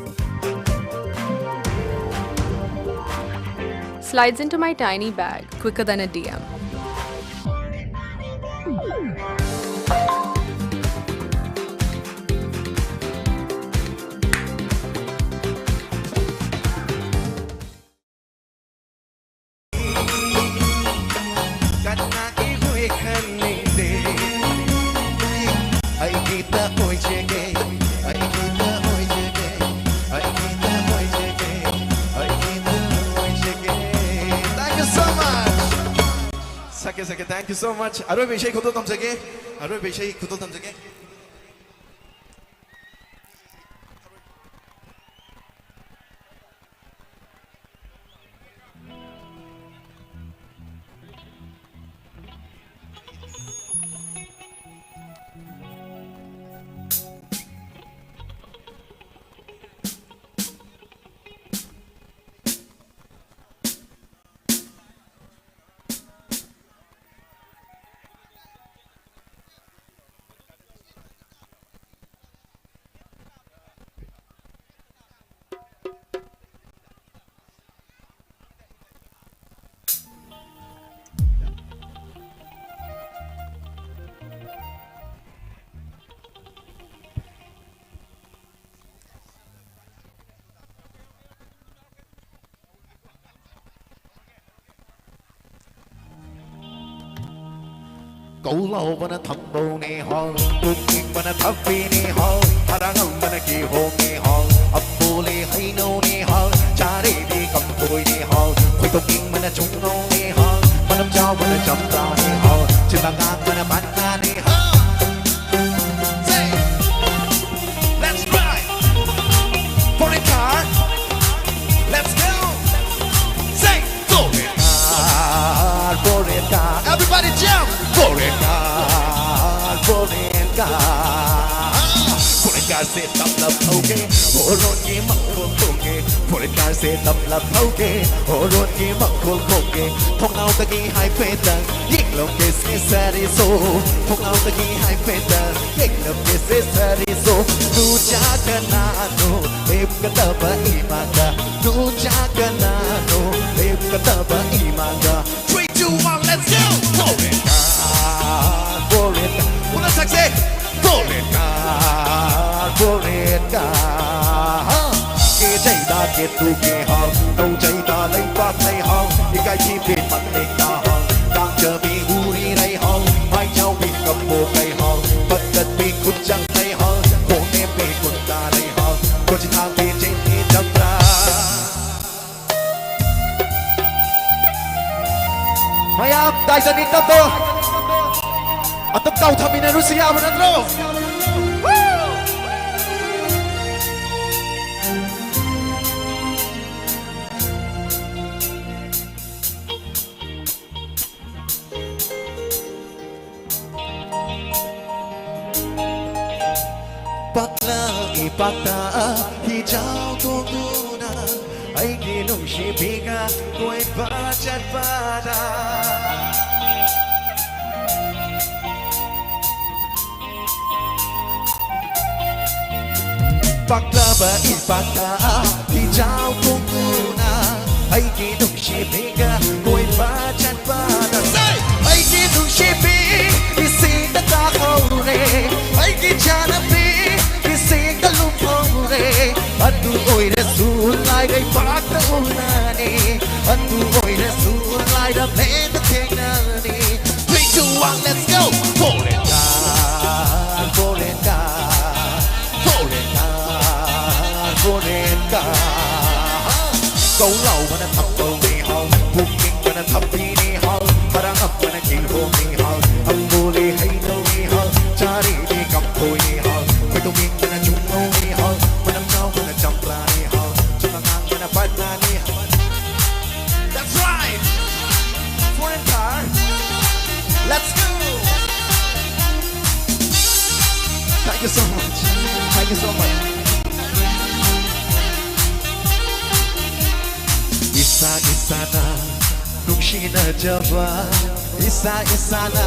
slides into my tiny bag quicker than a DM. kanaki oi kanende ai kita oi jege ai kita oi jege ai kita oi jege ai kita oi jege thank you so much Sake, thank you so much. Aroi Bishai Kudo Tamsake. Aroi Bishai Kudo Tamsake. Câu lâu bana thầm nghe hòn, bụng kinh bana thấp nghe hòn, harang bana kỳ hồ nghe hòn, ấp bồ lê hay nâu nghe hòn, cha đi đi cầm tôi nghe hòn, khơi tông kinh bana chung nâu nghe hòn, bana trao bana chấm ta nghe hòn, trên băng ngang bana bắn na nghe hòn. Say, let's ride, for the car, let's go. Say, for the car, for the car, everybody jump. Foreign से तब लब होगे हो रोन की मक्खोल खोगे Foreign से तब लब होगे हो रोन की मक्खोल खोगे 통나오 तकी हाई फेदर एक लोग के से सारी सो 통나오 तकी हाई फेदर एक लोग के से सारी सो तू जागना नो एक कतबा इमागा तू जागना नो एक कतबा इमागा 3, 2, 1 let's go Foreign Una saxe Foreign Kê chạy ta kiệt tu kê hòn Đâu chạy ta lấy bác lấy hòn Những cái chim biệt mặt lên ta hòn Đang chờ bị gu đi đây hòn Mai cháu bị cầm bộ cây hòn Bất đất bị cút trăng tay hòn Hồn em bị cút ta đây hòn Có chỉ thang bị trên đi chậm ra Mày áp đại dân đi tâm tô Ở tâm cầu thầm mình Russia và nâng rô Ipakta hijau tunguna ay ginong shipiga ko'y bachat pada Pakta ba ipakta hijau tunguna ay ginong shipiga ko'y bachat pada ay ginong shipig ising nakakaure ay gijanapi Atu oi rasul lai gai pak ta unani Atu oi rasul lai da pen ta tenani 3, 2, 1 let's go Foreign car ca câu lâu mà nó thập bầu mì hao buông kinh mà nó thập đi đi hao mà đang ấp mà nó chỉ hồ mì hao âm vô li hay đâu mì hao cha đi đi cầm thôi mì hao quay tông miên mà nó chung ngô mì hao mà nằm nhau mà nó chăm la mì hao chung ngang ngang mà nó bắt na mì hao. That's right. Foreign car. Let's go. Thank you so much. Thank you so much. Isa isana nungshina jaba. Isa isana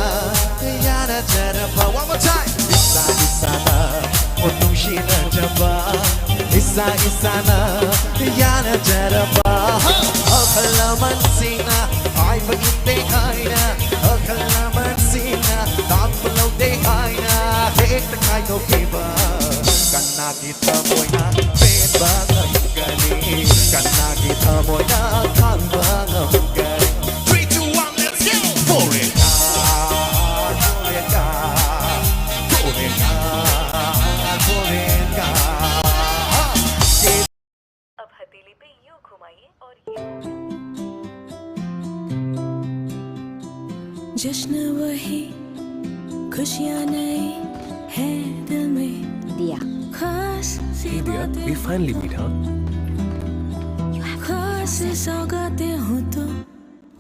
yana jaraba. One more time. Isa isana nungshina jaba. Isa isana yana jaraba. Akalaman sina ay baginte kaina. Akalaman sina takbalaw de kaina. Hek takay no kiba. Kana kita moina pen bangang gali. Kana kita moina kan bangang gali. 3, 2, 1, let's go. Foreign car, foreign car, foreign car, foreign car. अब हथेली पे यूं घुमाइए और जश्न वही खुशियाँ नई है दिल में दिया खास सी बातें We finally meet, huh? खास सौगातें हो तो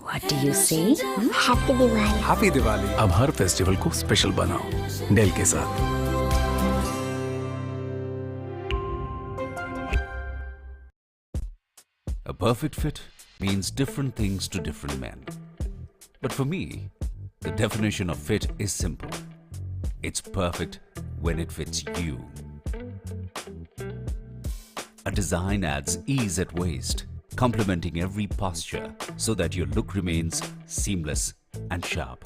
What do you say? Happy Diwali. Happy Diwali. अब हर फेस्टिवल को स्पेशल बनाओ डेल के साथ. A perfect fit means different things to different men. But for me, the definition of fit is simple. It's perfect when it fits you. A design adds ease at waist, complementing every posture so that your look remains seamless and sharp.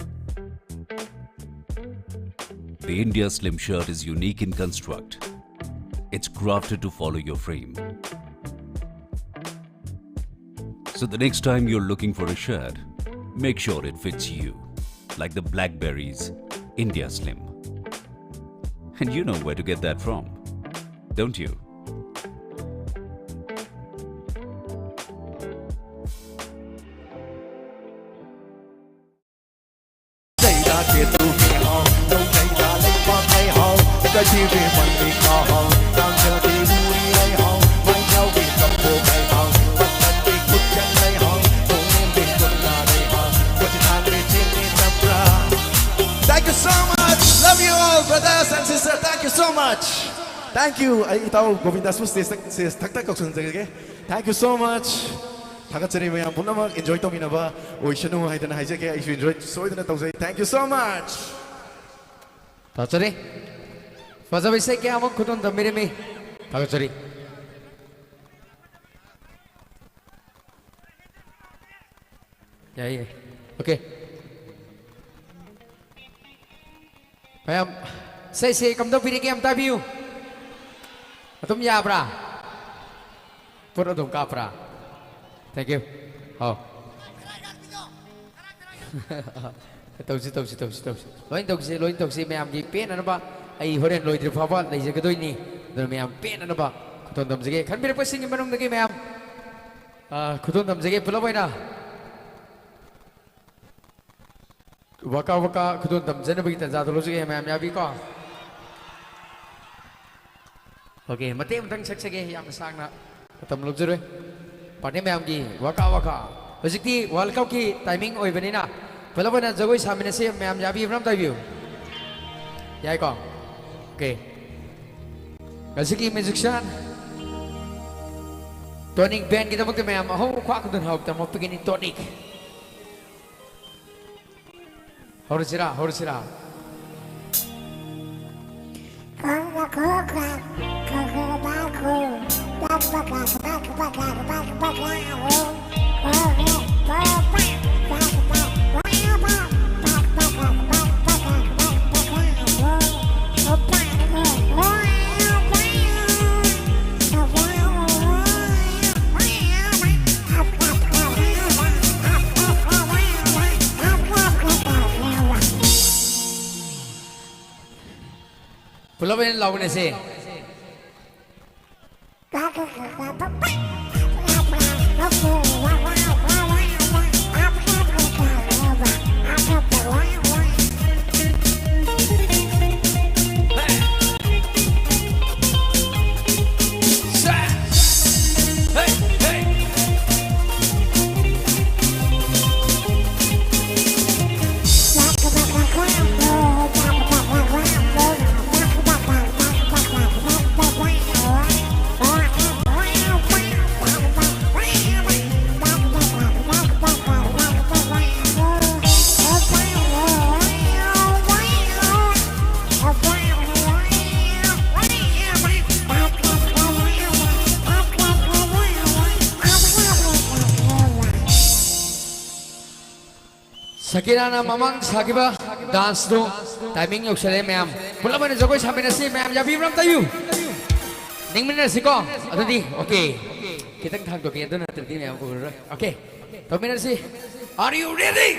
The India Slim shirt is unique in construct. It's crafted to follow your frame. So the next time you're looking for a shirt, make sure it fits you, like the Blackberries India Slim. And you know where to get that from, don't you? Thank you so much. Love you all, brothers and sisters. Thank you so much. Thank you. Itaw Govindas mo says taktak kok sunjage. Thank you so much. 다같이 mayam punamag enjoy to minaba. Oishanu hay dana haije kaya if you enjoyed so idana tawsay. Thank you so much. 다같이 파자비 세게 아무 그돈 더 미리미 다같이 야예 오케이 mayam say cầm đâu video game ta view atum ya pra put atum ka pra thank you oh tausi loin tausi mayam gi pen ana ba ai horen loi dir phawa nei je gadoi ni do mayam pen ana ba khudon dam jege khan bir pasing manung dagi mayam khudon dam jege pulabaina waka khudon dam jena bagi ta jadolo jege mayam ya bi ko okay mate mtang saksage yam sangna tam lobjure party mayam gi waka hojikti world cup ki timing oi bani na pulabana jagoi samina se mayam ya bi ram ta view yai ko okay gasiki musician tonic band kita mukti mayam ho khwa khudon hop ta mo pigini tonic Horsira. Pulau ini lawan nasi. Sakirana mamang sakiba dance do timing yok sale ma'am pula mana jogoi sampai nasi ma'am jabi ram tayu ning mina si ko adudi okay kita thang to ke do na terti ma'am ko okay to mina si are you ready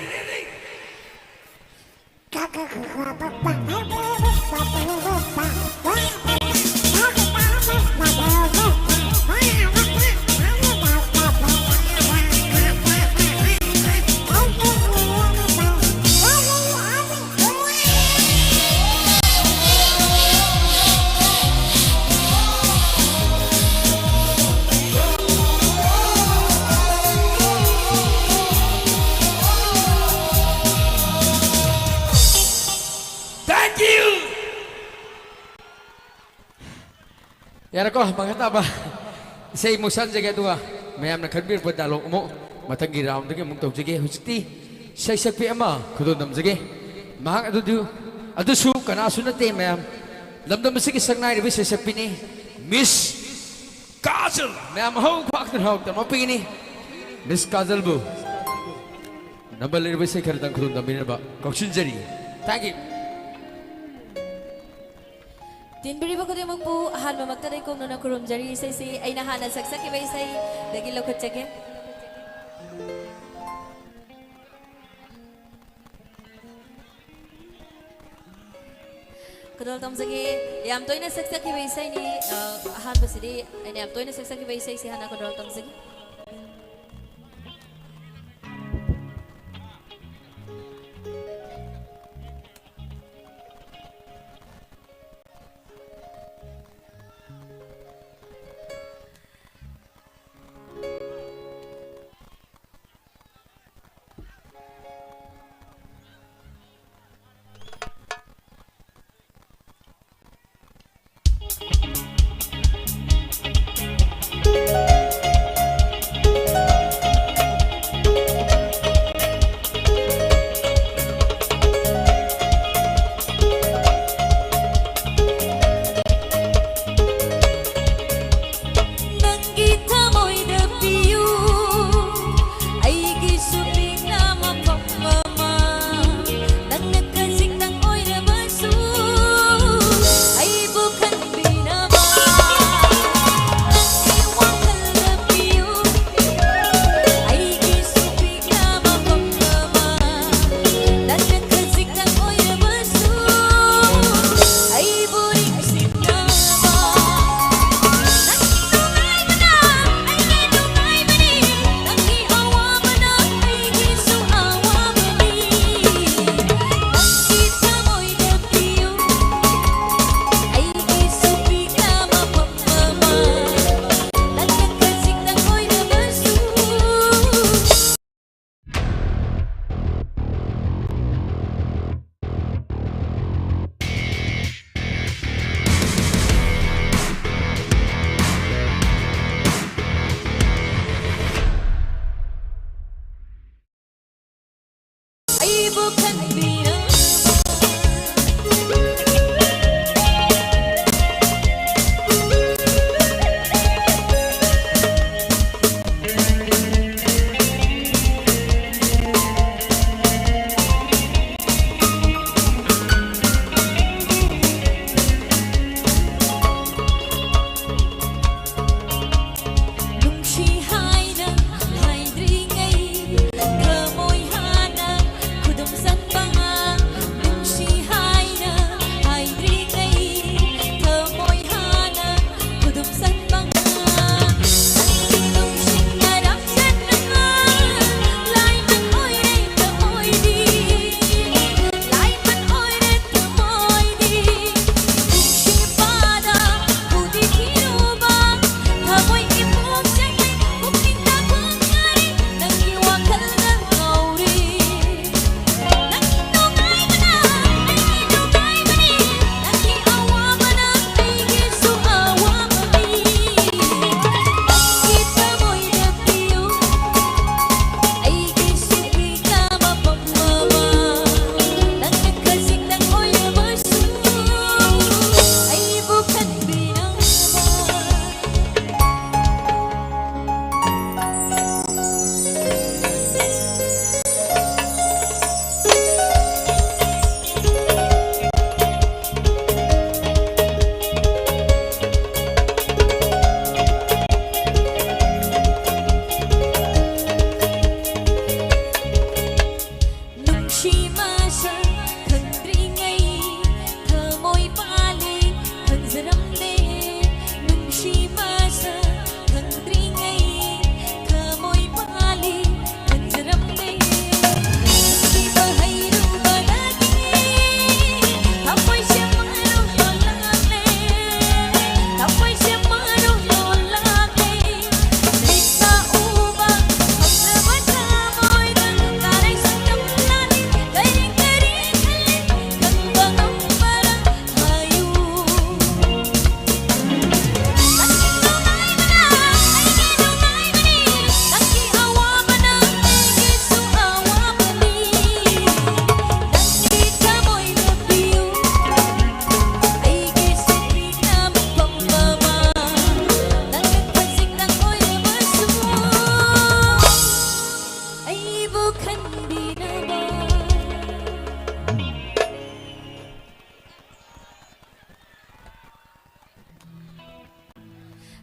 Yara ko mangata ba sa emotion jage duwa mayam na khanbir pa dalo mo matangi round ge mung tok jage hujti sai sak pe ama khudo nam jage mahak adu su kana su na te mayam lamdam se ki sangnai ri se sak pi ni miss kajal mayam ho khak na ho ta ma pi ni miss kajal bu number ri se khar dang khudo nam ni ba koksin jari thank you Tin biri ba ko din po han mamagtaday ko no na kurum jari say si ay nahanan saksak iba say dagi lokot jage. Kadol tam jage yam toy na saksak iba say ni han basidi ay yam toy na saksak iba say si hana kadol tam jage.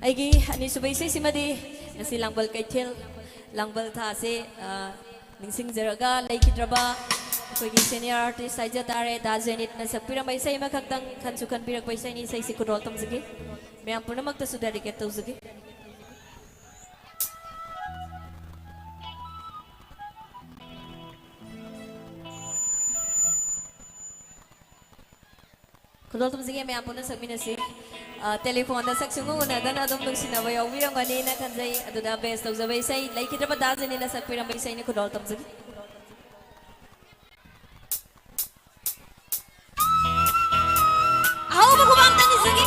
ꯑꯩꯒꯤ ꯑꯅꯤꯁꯨꯕ ꯏꯁꯩꯁꯤꯃꯗꯤ ꯉꯁꯤ ꯂꯥꯡꯕꯜ ꯀꯩꯊꯦꯜ ꯂꯥꯡꯕꯜ ꯊꯥꯁꯦ ꯅꯤꯡꯁꯤꯡꯖꯔꯒ ꯂꯩꯈꯤꯗ꯭ꯔꯕ ꯑꯩꯈꯣꯏꯒꯤ senior ꯑꯥꯔꯇꯤꯁ ꯍꯥꯏꯖ ꯇꯥꯔꯦ ꯗꯥ ꯖꯦꯅꯤꯠꯅ ꯁꯛꯄꯤꯔꯝꯕ ꯏꯁꯩ ꯑꯃꯈꯛꯇꯪ ꯈꯟꯁꯨ ꯈꯟꯕꯤꯔꯛꯄ ꯏꯁꯩꯅꯤ ꯏꯁꯩꯁꯤ ꯈꯨꯗꯣꯜ ꯇꯝꯖꯒꯦ ꯃꯌꯥꯝ ꯄꯨꯝꯅꯃꯛꯇꯁꯨ ꯗꯦꯗꯤꯀꯦꯠ ꯇꯧꯖꯒꯦ ꯈꯨꯗꯣꯜ ꯇꯝꯖꯒꯦ ꯃꯌꯥꯝ ꯄꯨꯟꯅ ꯁꯛꯃꯤꯟꯅꯁꯤ ꯇꯦꯂꯤꯐꯣꯟꯗ ꯁꯛꯁꯨꯡ ꯎꯅꯗꯅ ꯑꯗꯨꯝ ꯅꯨꯡꯁꯤꯅꯕ ꯌꯥꯎꯕꯤꯔꯝꯒꯅꯤꯅ ꯈꯟꯖꯩ ꯑꯗꯨꯗ ꯕꯦꯁ ꯇꯧꯖꯕ ꯏꯁꯩ ꯂꯩꯈꯤꯗ꯭ꯔꯕ ꯗꯥ ꯖꯦꯅꯤꯠꯅ ꯁꯛꯄꯤꯔꯝꯕ ꯏꯁꯩꯅꯤ ꯈꯨꯗꯣꯜ ꯇꯝꯖꯒꯦ ꯑꯍꯧꯕ ꯈꯨꯕꯥꯝꯇꯪ ꯏꯖꯒꯦ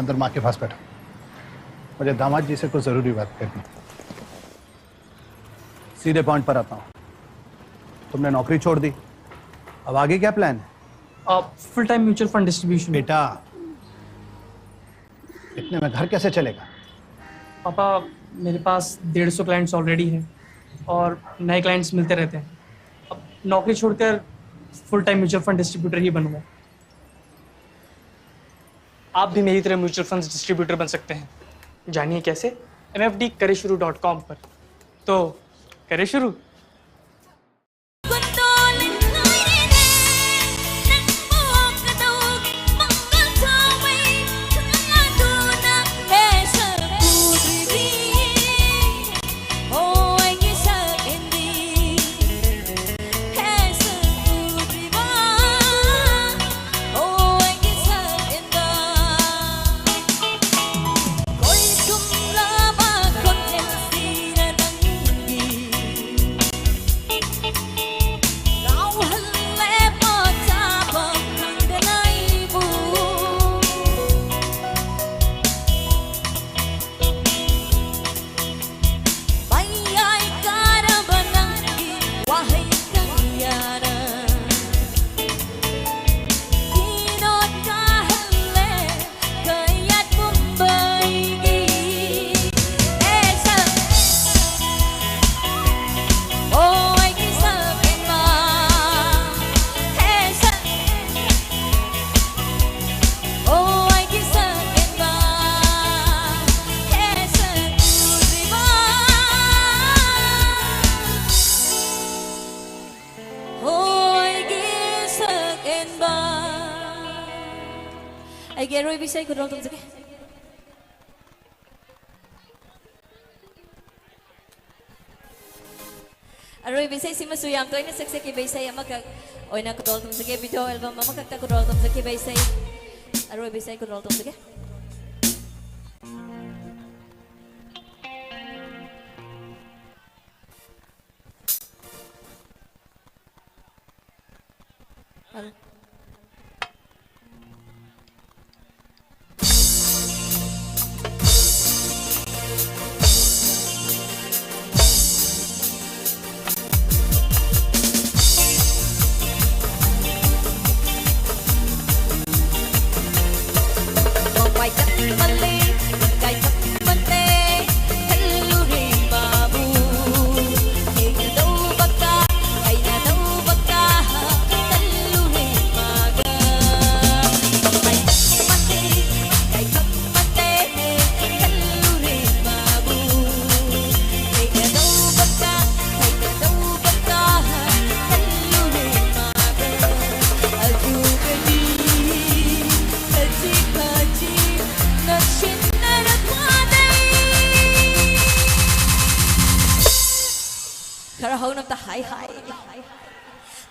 अंदर माँ के पास बैठो मुझे दामाद जी से कुछ जरूरी बात करनी सीधे पॉइंट पर आता हूँ तुमने नौकरी छोड़ दी अब आगे क्या प्लान है full time mutual fund distribution बेटा इतने में घर कैसे चलेगा पापा मेरे पास 150 क्लाइंट्स ऑलरेडी हैं और नए क्लाइंट्स मिलते रहते हैं अब नौकरी छोड़कर full time mutual fund distributor ही बनूंगा आप भी मेरी तरह म्यूचुअल फंड्स डिस्ट्रीब्यूटर बन सकते हैं जानिए कैसे mfdkareshuru.com पर तो करें शुरू ꯑꯩꯒꯤ ꯑꯔꯣꯏꯕ ꯏꯁꯩ ꯈꯨꯗꯣꯜ ꯇꯝꯖꯒꯦ ꯑꯔꯣꯏꯕ ꯏꯁꯩꯁꯤꯃꯁꯨ ꯌꯥꯝ ꯇꯣꯏꯅ ꯁꯛꯆꯈꯤꯕ ꯏꯁꯩ ꯑꯃꯈꯛ ꯑꯣꯏꯅ ꯈꯨꯗꯣꯜ ꯇꯝꯖꯒꯦ ꯚꯤꯗꯤꯑꯣ ꯑꯦꯜꯕꯝ ꯑꯃꯈꯛꯇ ꯈꯨꯗꯣꯜ ꯇꯝꯖꯈꯤꯕ ꯏꯁꯩ ꯑꯔꯣꯏꯕ ꯏꯁꯩ ꯈꯨꯗꯣꯜ ꯇꯝꯖꯒꯦ khara hau nam ta hai hai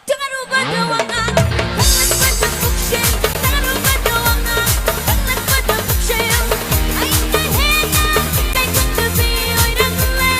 Jangan lupa doangan Jangan pada bukshel Jangan lupa doangan Jangan pada bukshel Ay kahena Kay kung gabi Oy rangla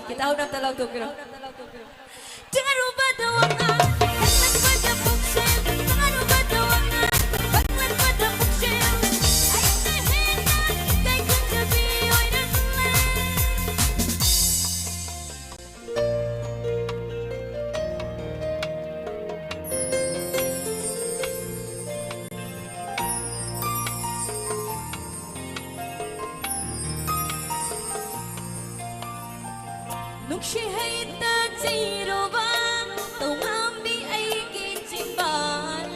Kita udah telah tuh kira. Jangan lupa doangan, jangan pada bukshel, jangan lupa doangan, jangan pada bukshel. Ay kahena, kay kung gabi oy rangla. Nukshihay ta zero bang Tumambi ay kichiban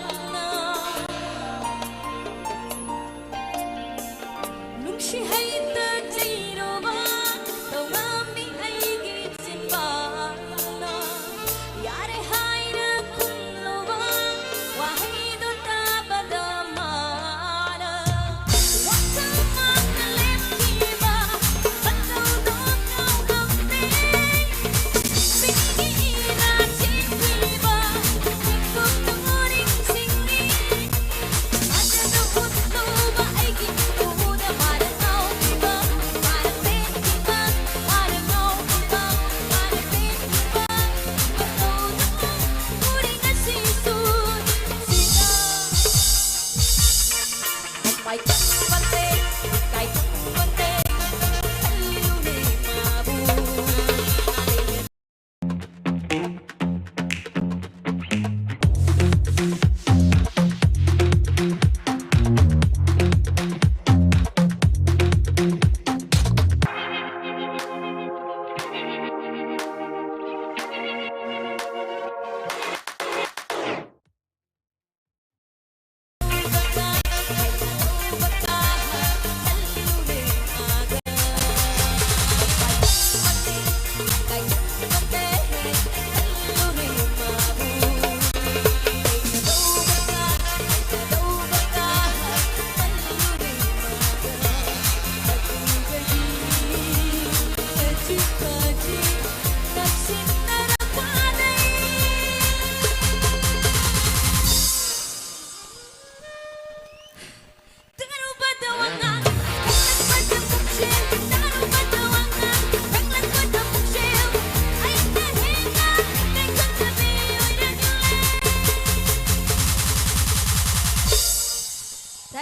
Nukshihay ta zero bang Tumambi ay kichiban Yare hai na kumlo bang Wahay do tabadamana Wakang makalim kiba Pataw do kau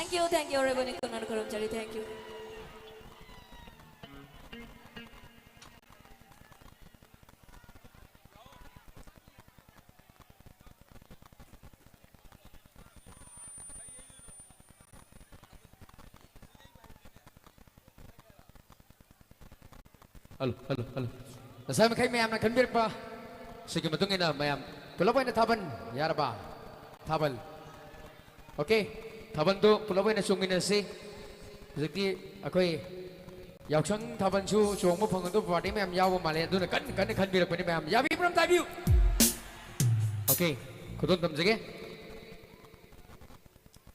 Thank you everybody. Thank you. Hello. Nasaan kayo mayam na kanbir pa? Sige matungin na mayam. Pulaway na taban. Yara ba? Tabal. Okay. Taban to pulaway na sungin na si. Sige ako'y yaksang taban su suong mo pangon to party mayam yawa mali. Doon na kanbir pa ni mayam. Yabi from tabi. Okay. Kudon tam sige.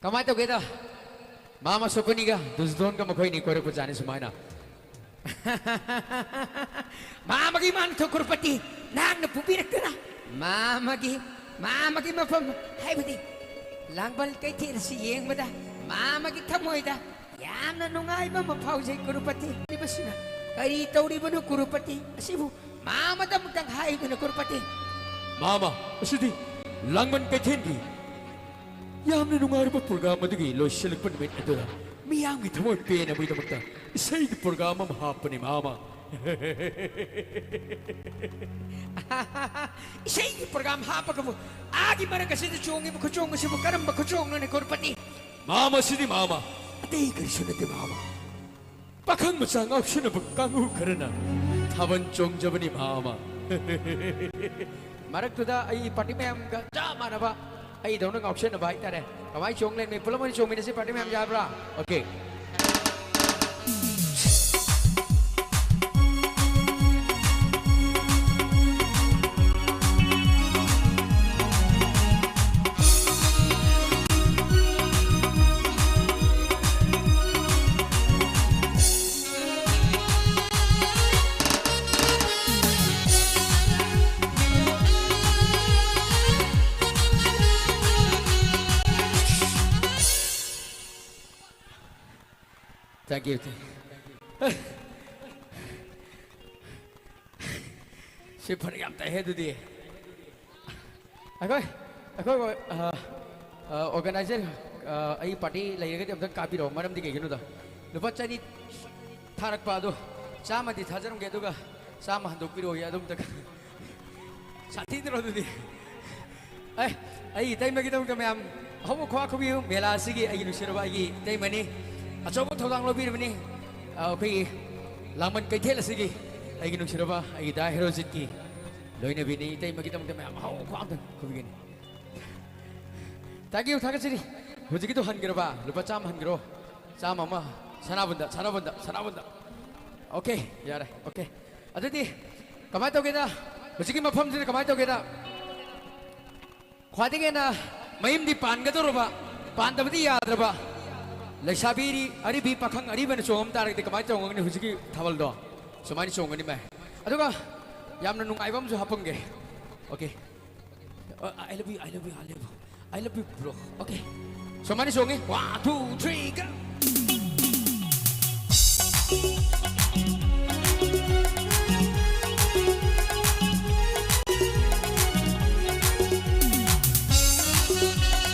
Kamay to kita. Mama supuni ka. Dusdon ka makoy ni kore po jani sumayna. Mamagi man to kurpati nang napupirak ka na mamagi mapam hay budi langbal kaithel siyeng mada mamagi tamoy da yam na nungay ba mapawjay kurpati di ba sina kari tawri ba no kurpati asibu mama damtang hay na kurpati mama asudi langbal kaithel di yam na nungay ba programa digi lo selek pan met adura miyang itamoy pena mo itamagta isay di programa mahapa ni mama isay di programa hapa ka mo agi mara kasi na chungi mo kuchong kasi mo karamba kuchong na ni korpati mama sini mama atay kariso na ti mama pakang masang option na pagkangu karana taban chong jaba ni mama marag tuda ay pati mayam ka tama na ba ay daw nang option na ba itare kamay chong len may pula mo ni chong minasi pati mayam jabra okay. Thank you. Si pariyam tayo hedo di. Ako organizer ay party layer ka jab kapi ro maram di kay gino da. Lupa chani tharak pa do. Sama di thajarum ke do ga. Sama handok piro ya dum tak. Sati dro do di. Ay tay magi dum ka mayam. Homo khwa khubi mela sigi ay nusiro ba ay tay mani. Achong thawang lo bir bani okay laman kaithel asigi ay ginung siraba ay da herojit ki loina bini tay magita magta ma haw kwang kubigin thank you siri hujiki to hangiro ba lupa cham hangiro cham ama sanabunda okay yara okay aditi kamay to kita hujiki mafam jin kamay to kita khwadinge na mayim di pan ga to roba pan tabdi yadra ba Laisabiri aribi pakhang ariba na chongam tarak de kamai chongang ni hujiki thawal do somani chongani mai aduga yamna nungai bam ju hapange okay I love you bro okay somani chongi 1 2 3 go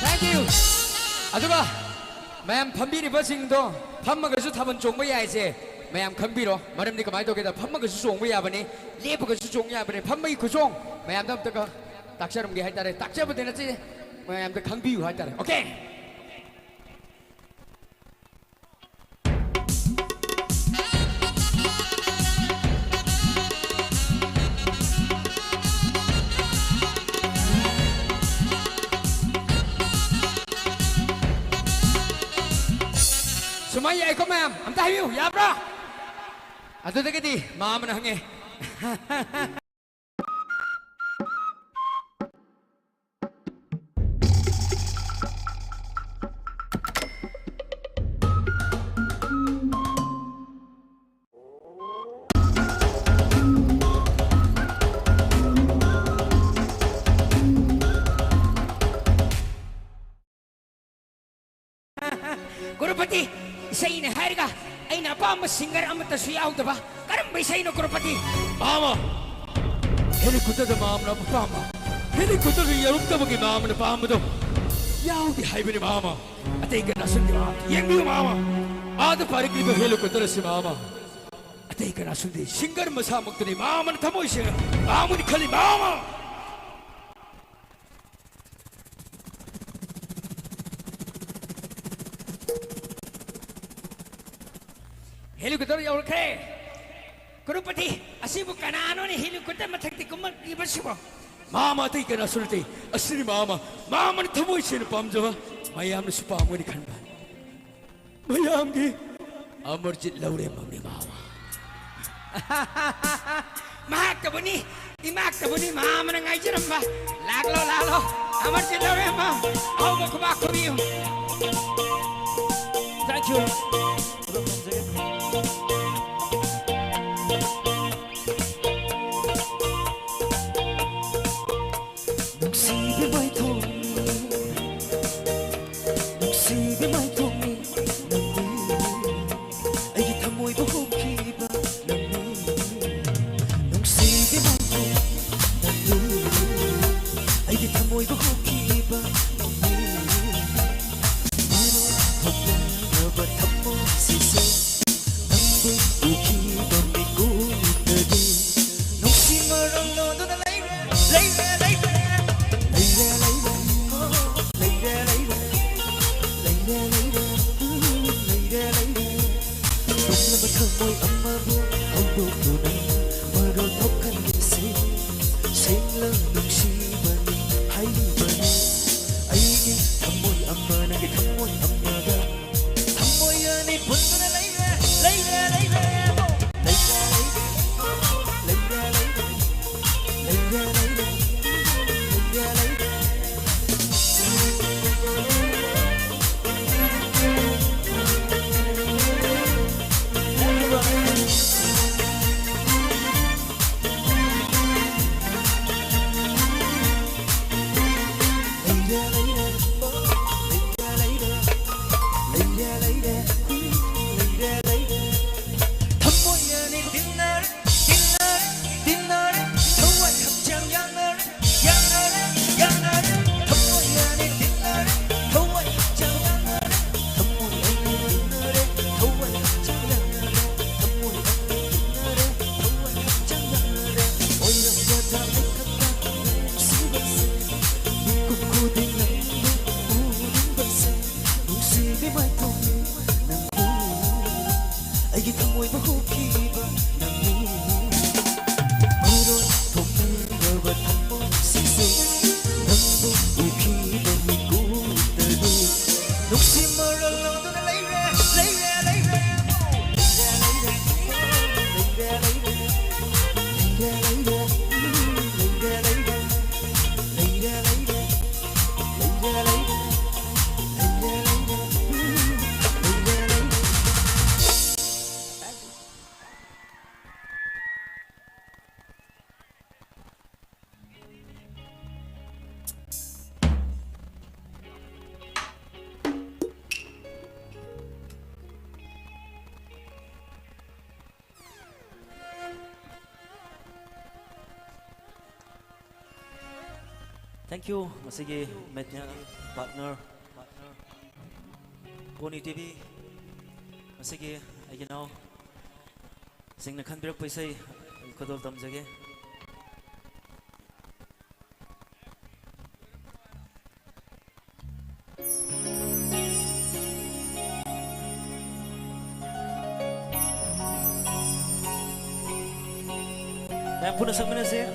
thank you aduga mayam phambiri basing do phamma ga su thaban chong ba yai se mayam khambiro maram ni kamai to ke da phamma ga su chong ba ya bani lep ga su chong ya bani phamma i khu chong mayam dam ta ka taksaram ge hai tare taksa ba de na chi mayam da khangbi hu hai tare okay Sumaya ko ma'am, am tayo, yabra. Ato na kiti, mama na hangi. Gurupati, say na harga ay napama singer amata siyaw da ba? Karambay say no Gurupati. Mama, hindi ko tada mama na pama. Hindi ko tada yarok da magi mama na pama do. yaudi haibani mama atei kana sundi yengi mama ad parikli ba helu ko tarasi mama atei kana sundi singer masa muktani mama na thamoi se amuni khali mama helu ko tar yaul kre kurupati asibu kanano ni helu ko ta mathakti kumar ibasibo mama tei kana sulti asiri mama mama ni thamoi se pamjaba mayam ni supa amuni khanba mayam gi amarjit laure mamni mama makabuni imakabuni mama na ngai jiramba laglo amarjit laure mama au ko ba ko biu thank you Thank you, masige metnya partner Pony TV. Masige I know sing na khanbirak paisai kodol tamjage. Yang punya samana se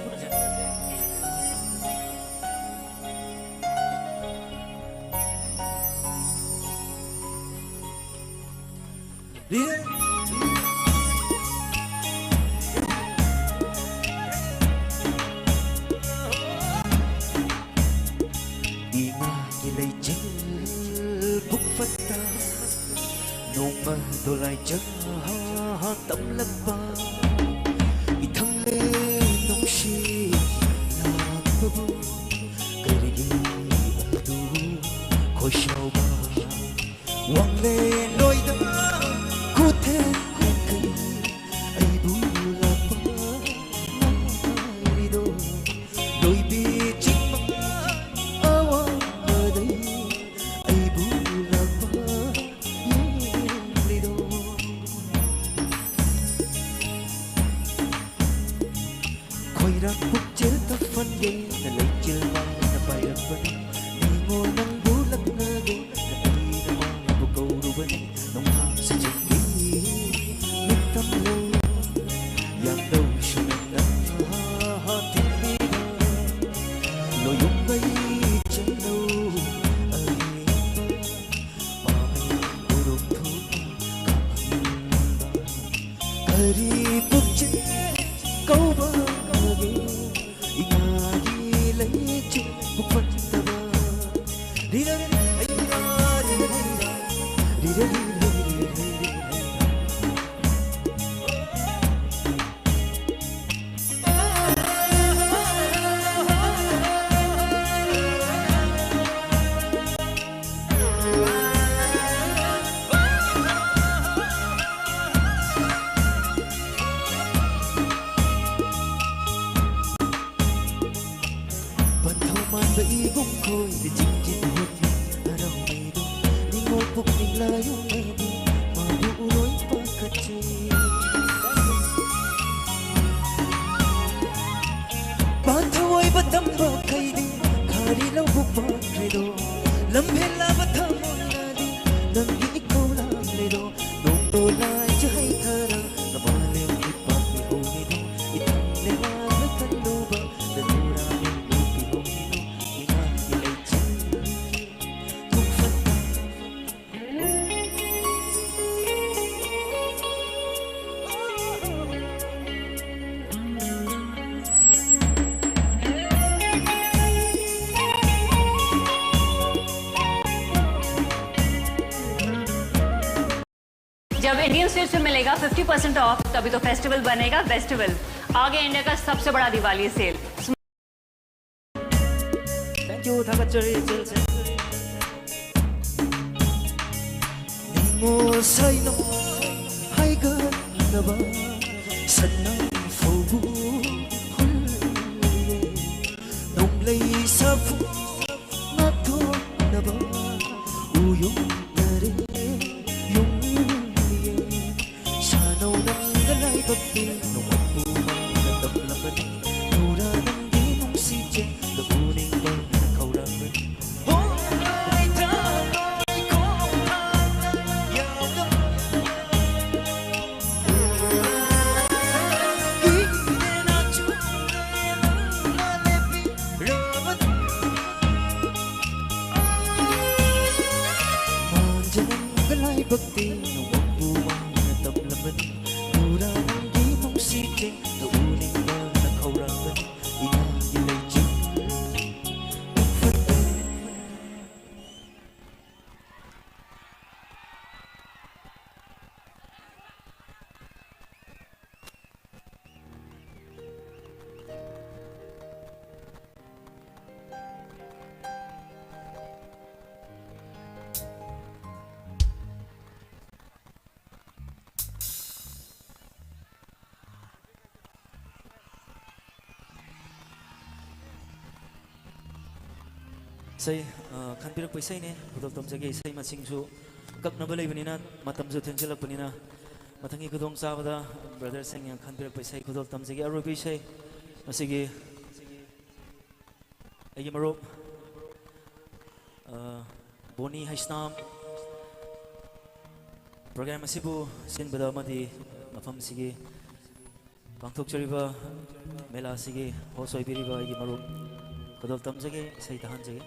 dolai chân tâm lấp ba i thăng lên nông si làm bơ cây đi tu khôi sầu ba hoàng lên đôi đó cô thế không cần ai bu là ba đi đôi đôi bi chính mà ở đây vậy cũng khôi để chinh chiến hút ở đâu mày đâu đi ngồi phục mình là yêu mày mà đủ lối và cất chơi ba thôi ba tâm ba cây đi khari lâu bục ba cây đồ lâm hết là ba tham là đi nâng nghĩ câu làm lệ đồ nông đồ lại chứ hay thơ đâu là ba leo đi ba bị hồ đi đâu ít lệ ba mới thân đồ ba để đồ ra mình đồ bị hồ đi đâu đi ngang đi lấy chân không phân जब Indian sweets में मिलेगा 50% of तभी तो festival बनेगा festival आगे India का सबसे बड़ा Diwali cell Thank you 다 같이 젤세 뭐 사이노 하이가 나봐 산나 포부 홀레 농레이 사푸 나토 나봐 우요 나레 용리에 사노 난갈라이 법비 농업부만 나답라바니 노라는 게 농시제 너보낸 걸 거울함을 Bhakti no bu mang na tập làm bên đủ ra năng đi mong si trên đủ linh ba là khâu ra bên ina đi lấy chân Say kanpirak paisay ne kudol tomjage say masingsu kaknaba leibnina matamju thengsilakpanina mathangi kudong sabada brother sing kanpirak paisay kudol tomjage arobi say masigi agi marup boni haisnam program asibu sinbada madi mafam sigi pangthokchariba mela sigi hosoibiriba agi marup kudol tomjage say tahanjage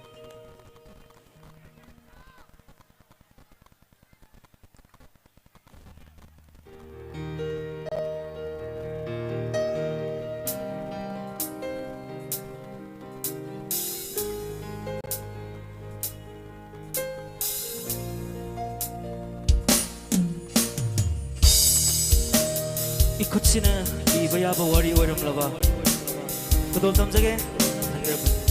이코치는 이거야 버워리 오름 러버 그돌 덤저게 여러분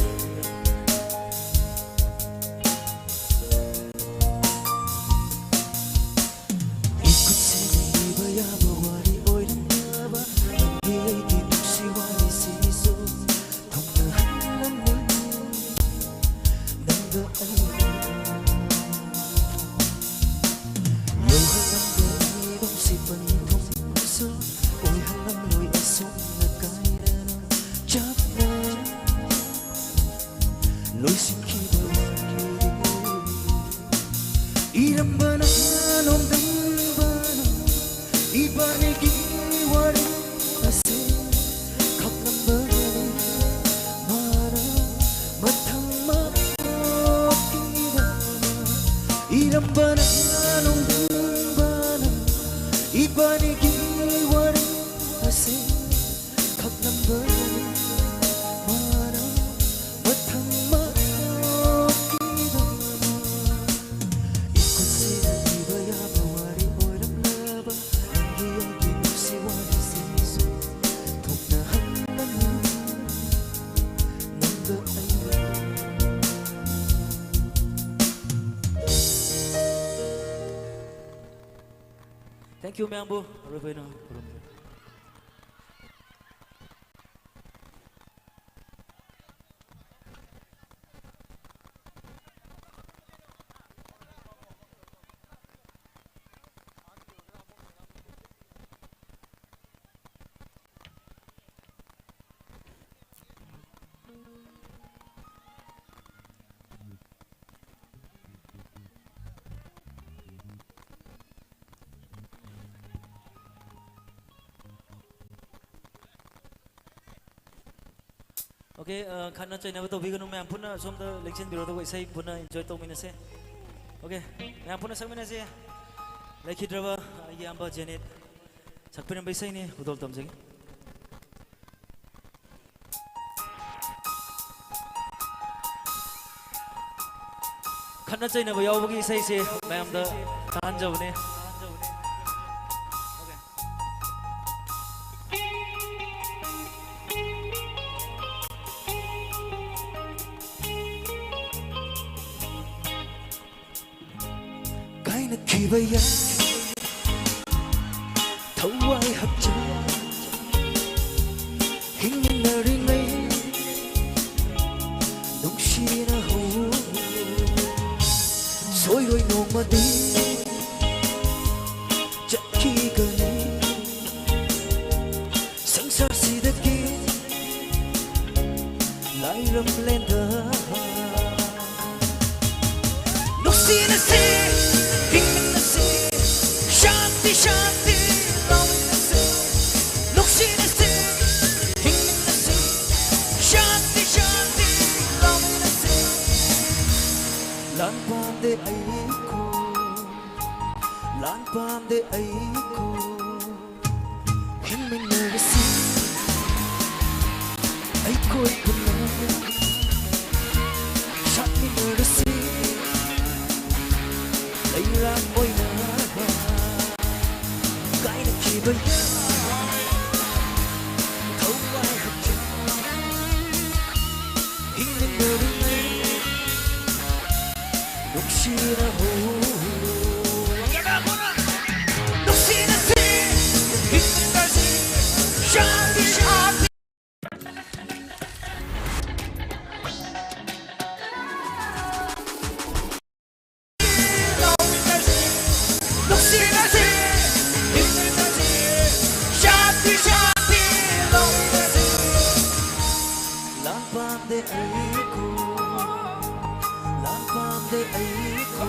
Thank you, Mambo. Rubino. Okay, khana chai na to biganu me ampuna somda lection biro to isai puna enjoy to minase. Okay, me ampuna sak minase. Lekhi draba yamba Janet. Sakpin bai sai ne udol tam jagi. Khana chai na ba yaw bagi isai se me amda tan jawne. Kaina kibaya thawai hapcha hingnari ngai nungshina ho soi roi nomadi chakki gani sangsar sidaki lairam lenda nuksina se Shanti, Shanti, Lovinase, Luxinase, Hinginase, Shanti, Shanti, Lovinase, Lanpam de Aiko, Hinginase, Aiko Ikuna, Shanti Nurase, Layran Oina. Kaina kibaya thawai hapcha hingnari ngai nuksina ho nuksina se hingnari shanti shanti nuksina se Shanti, Shanti, Lovinase, Lampam de Aiko, Lampam de Aiko.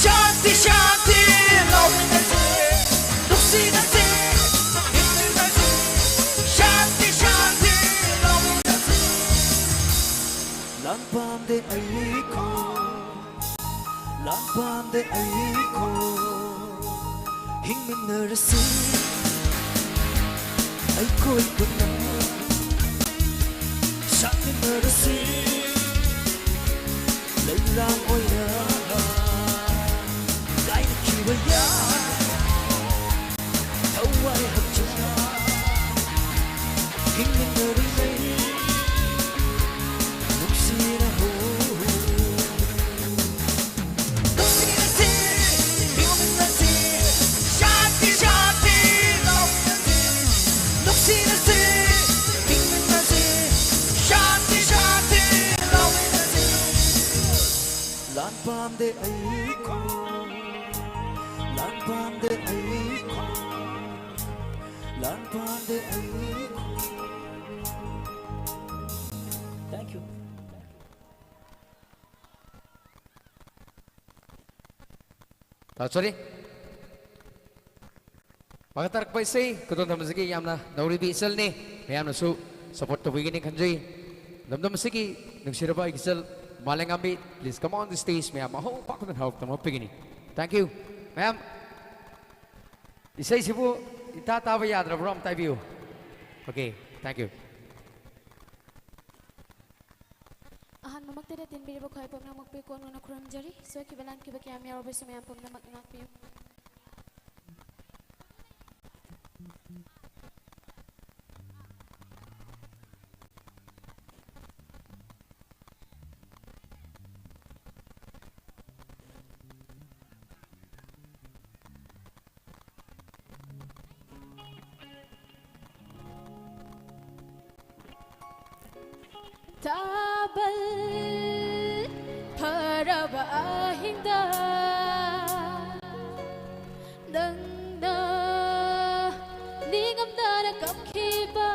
Shanti, Shanti, Lovinase, Luxinase, Hinginase, Shanti, Shanti, Lovinase, Lampam de Aiko, Lampam de Aiko, Hinginase, Aiko Ikuna, Shanti Nurase, Layran Oina. Kaina kibaya thawai hapcha hingnari ngai nuksina ho nuksina se hingnase shanti shanti lovinase nuksina se hingnase shanti shanti lovinase Lampam de Aiko Lampam de Aiko, Lampam de Aiko. Thank you. Sorry. Pagkatark pa isay, kutong naman sige, yamna, nauribi isal ni, mayamna su, support to bigini kanjay. Namdam sige, nung siraba ikisal, malang ambi, please come on the stage, mayam, ho, pakunan hawak tamo bigini. Thank you. Ma'am, isay sibu itatawa yadra from type you. Okay, thank you. Ahan mamaktirat din biri bukhay pom na magpiko no na kuramjari. So kibalan kibaki amya robe sumayam pom na magngakpiyo. tabal paraba ahinda nangna ningamdana kapkiba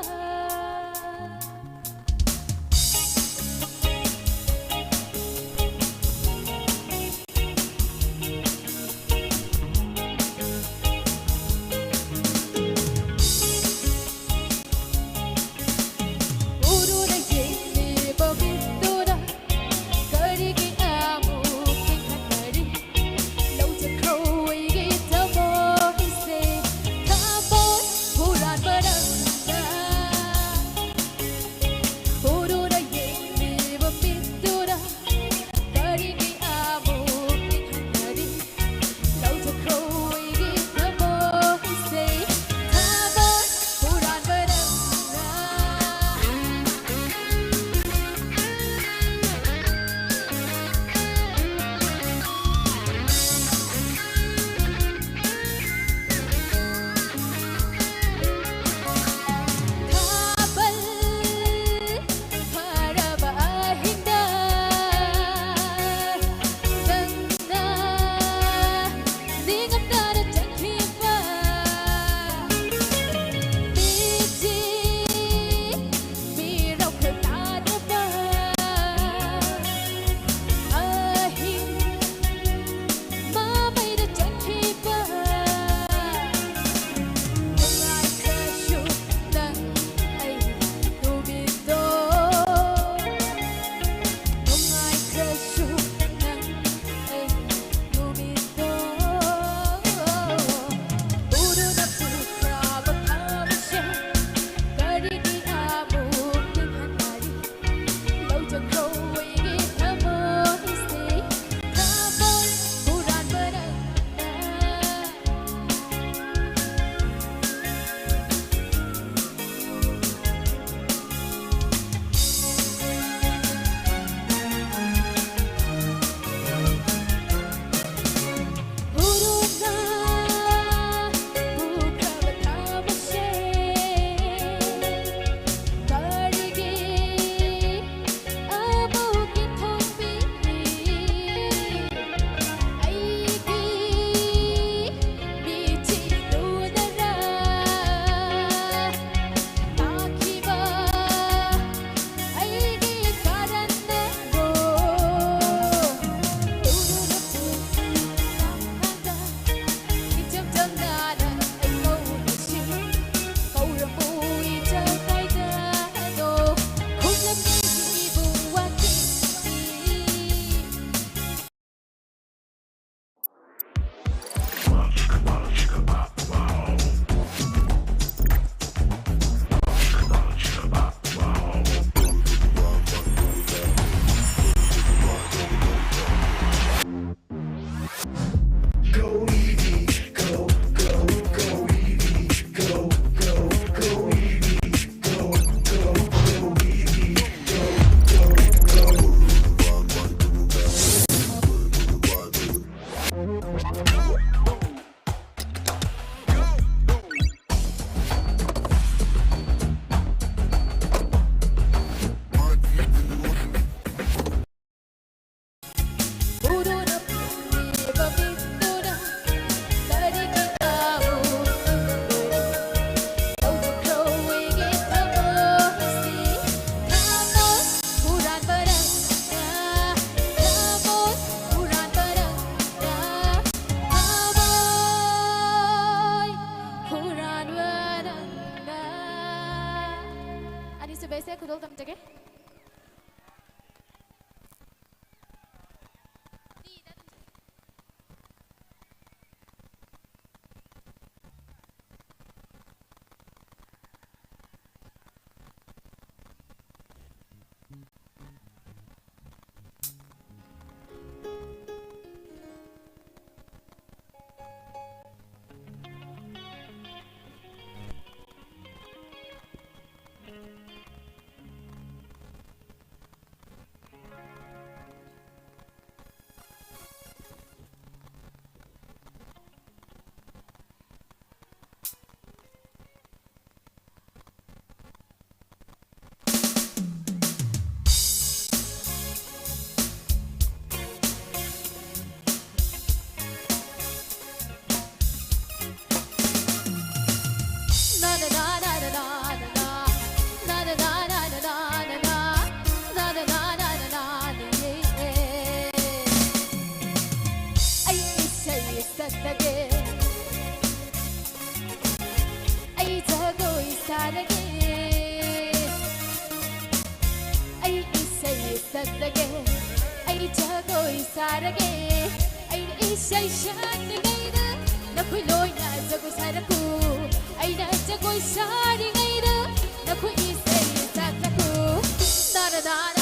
Sebesar kudol tam jage. सदगे आई जगोई सारगे आई इशै शादगैदा नखु लोइना जगो सारकु आई ना Jagoi सारगैदा नखु इशै सारकु Dara Dara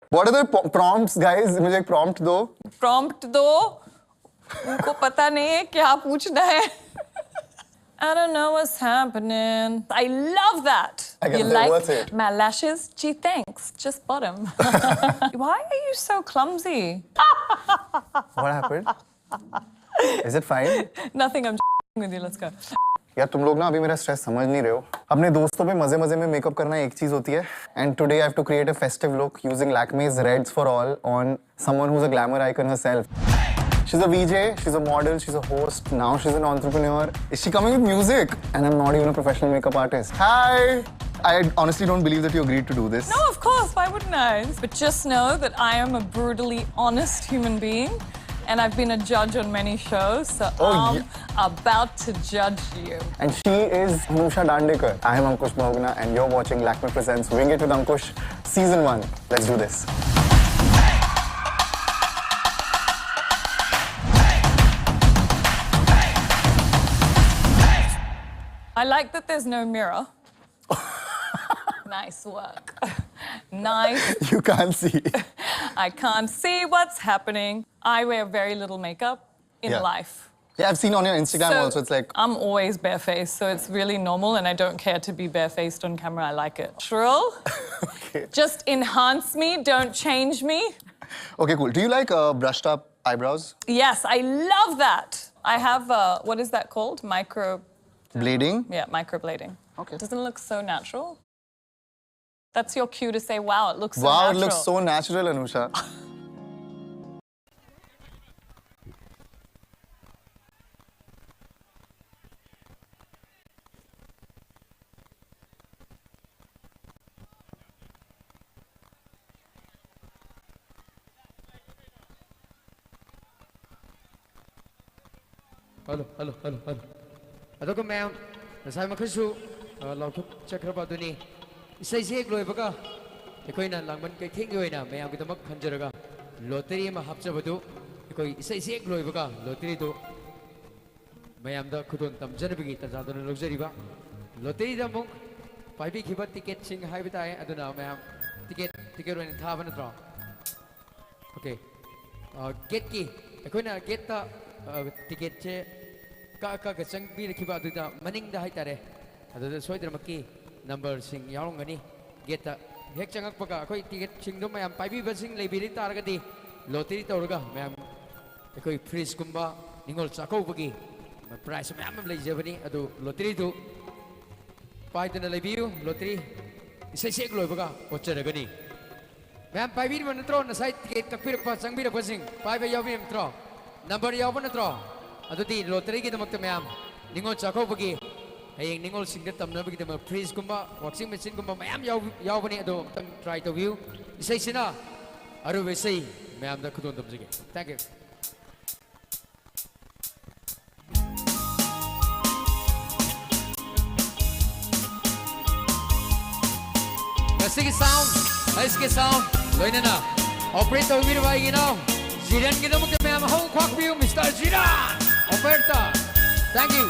What are the prompts, guys? मुझे एक prompt दो. Prompt दो. उनको पता नहीं है क्या पूछना है. I don't know what's happening. I love that. I You guess like what's it? my lashes? Gee, thanks. Just bought 'em. Why are you so clumsy? What happened? Is it fine? Nothing. I'm with you. Let's go. यार तुम लोग ना अभी मेरा stress समझ नहीं रहे हो. अपने दोस्तों पे मजे मजे में मेकअप करना एक चीज होती है. And today I have to create a festive look using Lakme's Reds for All on someone who's a glamour icon herself. She's a VJ, she's a model, she's a host, now she's an entrepreneur. Is she coming with music? And I'm not even a professional makeup artist. Hi! I honestly don't believe that you agreed to do this. No, of course. Why wouldn't I? But just know that I am a brutally honest human being. And I've been a judge on many shows, so I'm about to judge you. And she is Anusha Dandekar. I am Ankush Bhogna, and you're watching Lakme Presents Wing It with Ankush Season 1. Let's do this. I like that there's no mirror. Nice work. Nice. You can't see. I can't see what's happening. I wear very little makeup in life. Yeah, I've seen on your Instagram also. It's like I'm always barefaced, so it's really normal, and I don't care to be barefaced on camera. I like it. Shrill. Okay. Just enhance me. Don't change me. Okay, cool. Do you like brushed up eyebrows? Yes, I love that. I have what is that called? Blading? Yeah, microblading. Okay. Doesn't it look so natural? That's your cue to say, wow, it looks so wow, natural. It looks so natural, Anusha. Hello, hello, hello, hello. Aduga ma'am, nasay makhasu lauthuk chakraba duni. Isai se ek loibaga. Ekoina langban kai thing yoina ma'am ki tamak khanjaraga. Lottery ma hapchabadu. Ekoi isai se ek loibaga lottery do. Ma'am da khudon tamjanabigi tajadona lojariba. Lottery da mong paibi khiba ticket sing haibitai aduna ma'am ticket oina thaba natro. Okay. Get ki ekoina get ta ticket che ka chang bi rakhiba aduda maning da haitare aduda soidramakki number sing yaungani get ta hek changak paka akoi ticket sing do mayam paibi ba sing leibiri taragadi lottery tawraga mayam ekoi freeze kumba ningol chakau bagi price mayam leijabani adu lottery do paidana leibiu lottery isai sek loibaga ocharagani mayam paibi manatro na sai ticket kakpir pa changbira pasing paiba yawi matro number yawa natro adudi lottery ki damak mayam ningol chakau bagi hayeng ningol singda tamna bagi dama freeze kumba washing machine kumba mayam yaw bani ado tang try to view isai sina aru vesai mayam da khudon tamjige thank you Ngasigi sound haisge sound loina na operator wir bai gi now Jiran ki damak mayam hau khwak view Mr. Jiran oferta thank you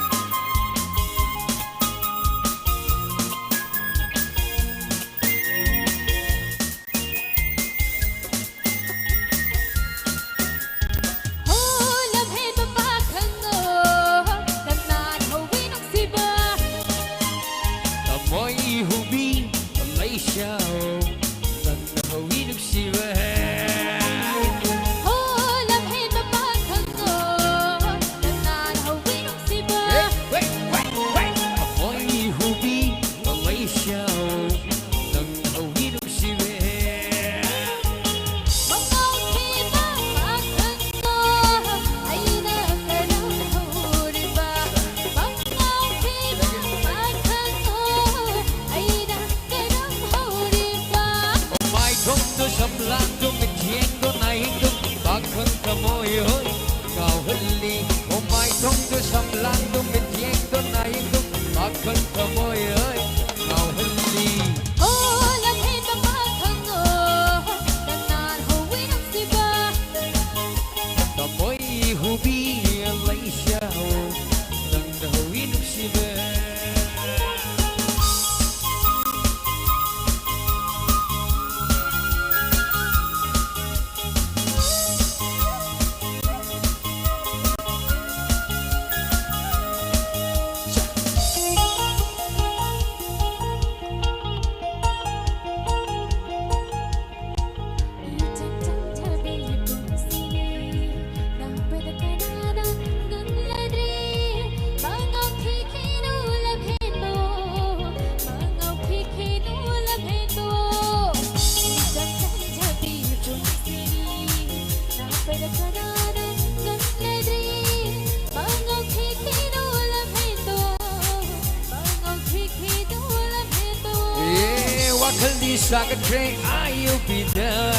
Sakatre ayo bida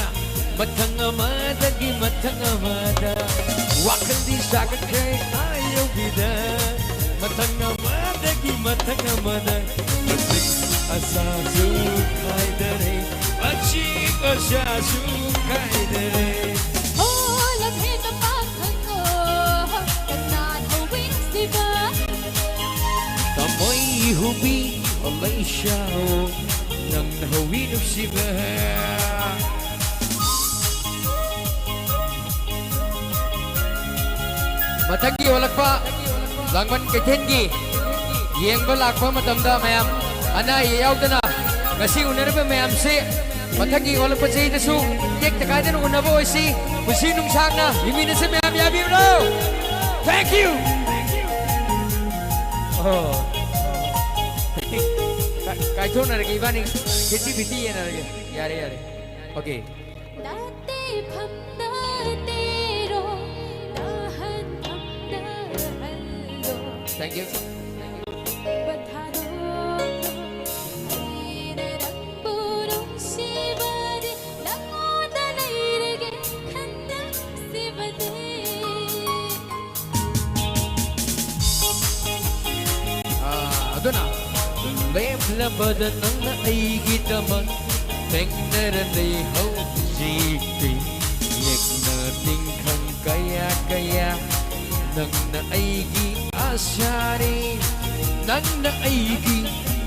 matang amadagi matang amada wakal di sakatre ayo bida matang amadagi matang amada asik asasu kaidare achik asasu kaidare oh labhe ta pakhango kanan ho wing siba tamoy hubi Malaysia nang nahawi ng siba Matagi walak pa langman kaithengi yengba lakpa matamda mayam ana yawdana ngasi unarba mayam se matagi walak pa jay dasu tek takada nung unabo isi kusi nung sagna himina se mayam yabi bro thank you oh Kai thon na iba ni खेती बिती है ना यारे यारे okay thank you aduna leplabada nangna aigidamag tengnarani hawjiti yekna tingkhang kaya nangna aigi asyari nangna aigi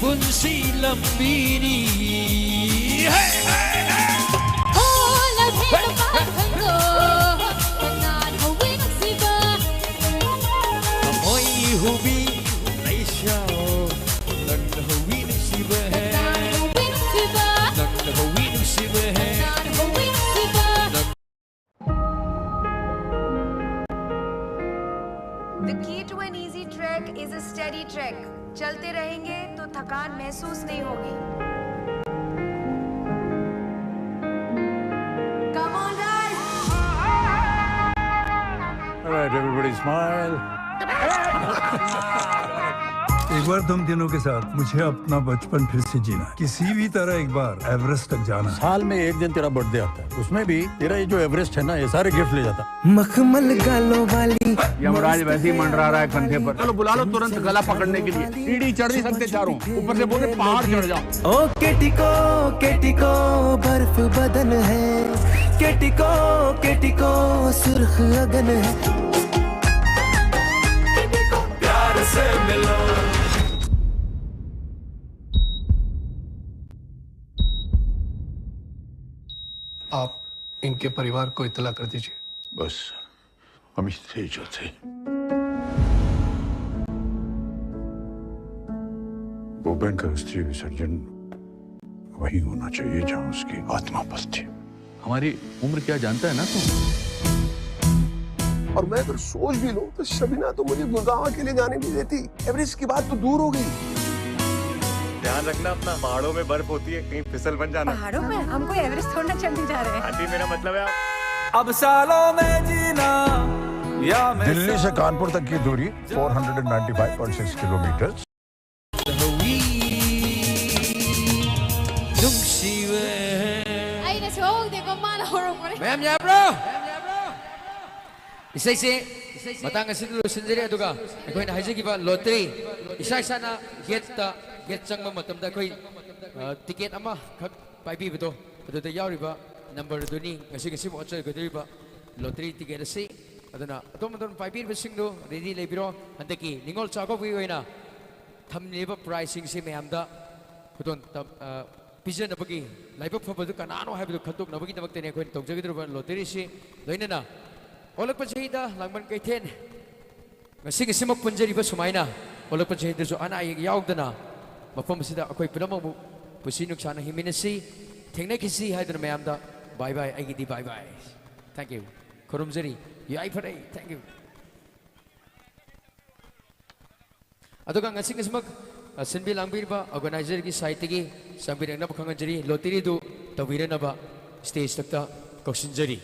punsi lambini hey hey hey hubi naisyaw nang nahawi ng sibahe nang nahawi ng sibahe. The key to an easy trek is a steady trek. चलते रहेंगे तो थकान महसूस नहीं होगी. Come on guys! All right, everybody smile. एक बार तुम तीनों के साथ मुझे अपना बचपन फिर से जीना, किसी भी तरह एक बार एवरेस्ट तक जाना. साल में एक दिन तेरा बर्थडे आता है, उसमें भी तेरा ये जो एवरेस्ट है ना, ये सारे गिफ्ट ले जाता. मखमल गालों वाली यमराज वैसे ही मंडरा रहा है कंधे पर. चलो बुला लो तुरंत गला पकड़ने के लिए. सीढ़ी चढ़ नहीं सकते चारों, ऊपर से बोले पहाड़ चढ़ जाओ. ओ केटिको बर्फ बदन है, केटिको सुर्ख अगन है. प्यार से मिलो. आप इनके परिवार को इत्तला कर दीजिए. बस हम इससे जो थे बोबेन का अस्थि विसर्जन वही होना चाहिए जहां उसकी आत्मा बसती. हमारी उम्र क्या जानता है ना तुम. और मैं अगर सोच भी लूं तो शबीना तो मुझे गुड़गांव के लिए जाने नहीं देती. एवरेस्ट की बात तो दूर हो गई. ध्यान रखना अपना. पहाड़ों में बर्फ होती है, कहीं फिसल बन जाना. पहाड़ों में हमको एवरेस्ट छोड़ना चलने जा रहे हैं. आंटी मेरा मतलब है आप अब सालों में जीना या दिल्ली से कानपुर तक की दूरी 495.6 kilometre. Ay, nasog, di ko malahorong ko rin. Mayam niya, bro! Isa-isa, matang nga sinulo sundari ato ka. Ako'y nahajigiba, lottery. Isa-isa na get sang mamatamda. Ako'y ticket ama, kag paipi ba to? Ato tayo yaw riba, number duni. Kasi mo atso, ako'y riba, lottery ticket na si. Ato na, ato man paipi ba sing do, ready lay biro, handaki. Ningol sa ako, buhay na. Tamliba pricing si mayamda. Ato, Pizza na pagi, laibak pa ba ito kanano hay ba ito kantok na pagi na magtinay ko itong jagit rin lottery si doon na. Olag pa sahida, langban kay ten. Masing simak punjari ba sumay na. Olag pa sahida so ana ay yawag na na. Mapamasida ako'y pinamang pusinok sana himinasi. Tingnan kisi hay doon na mayamda. Bye bye, ay giti bye bye. Thank you. Kurumjari, yay pa rin. Thank you. Ato kang asing simak. Sinbi langbir ba organizer ki site ki sambirang na bakhangan jari lottery do tawira na ba stage takta koksin jari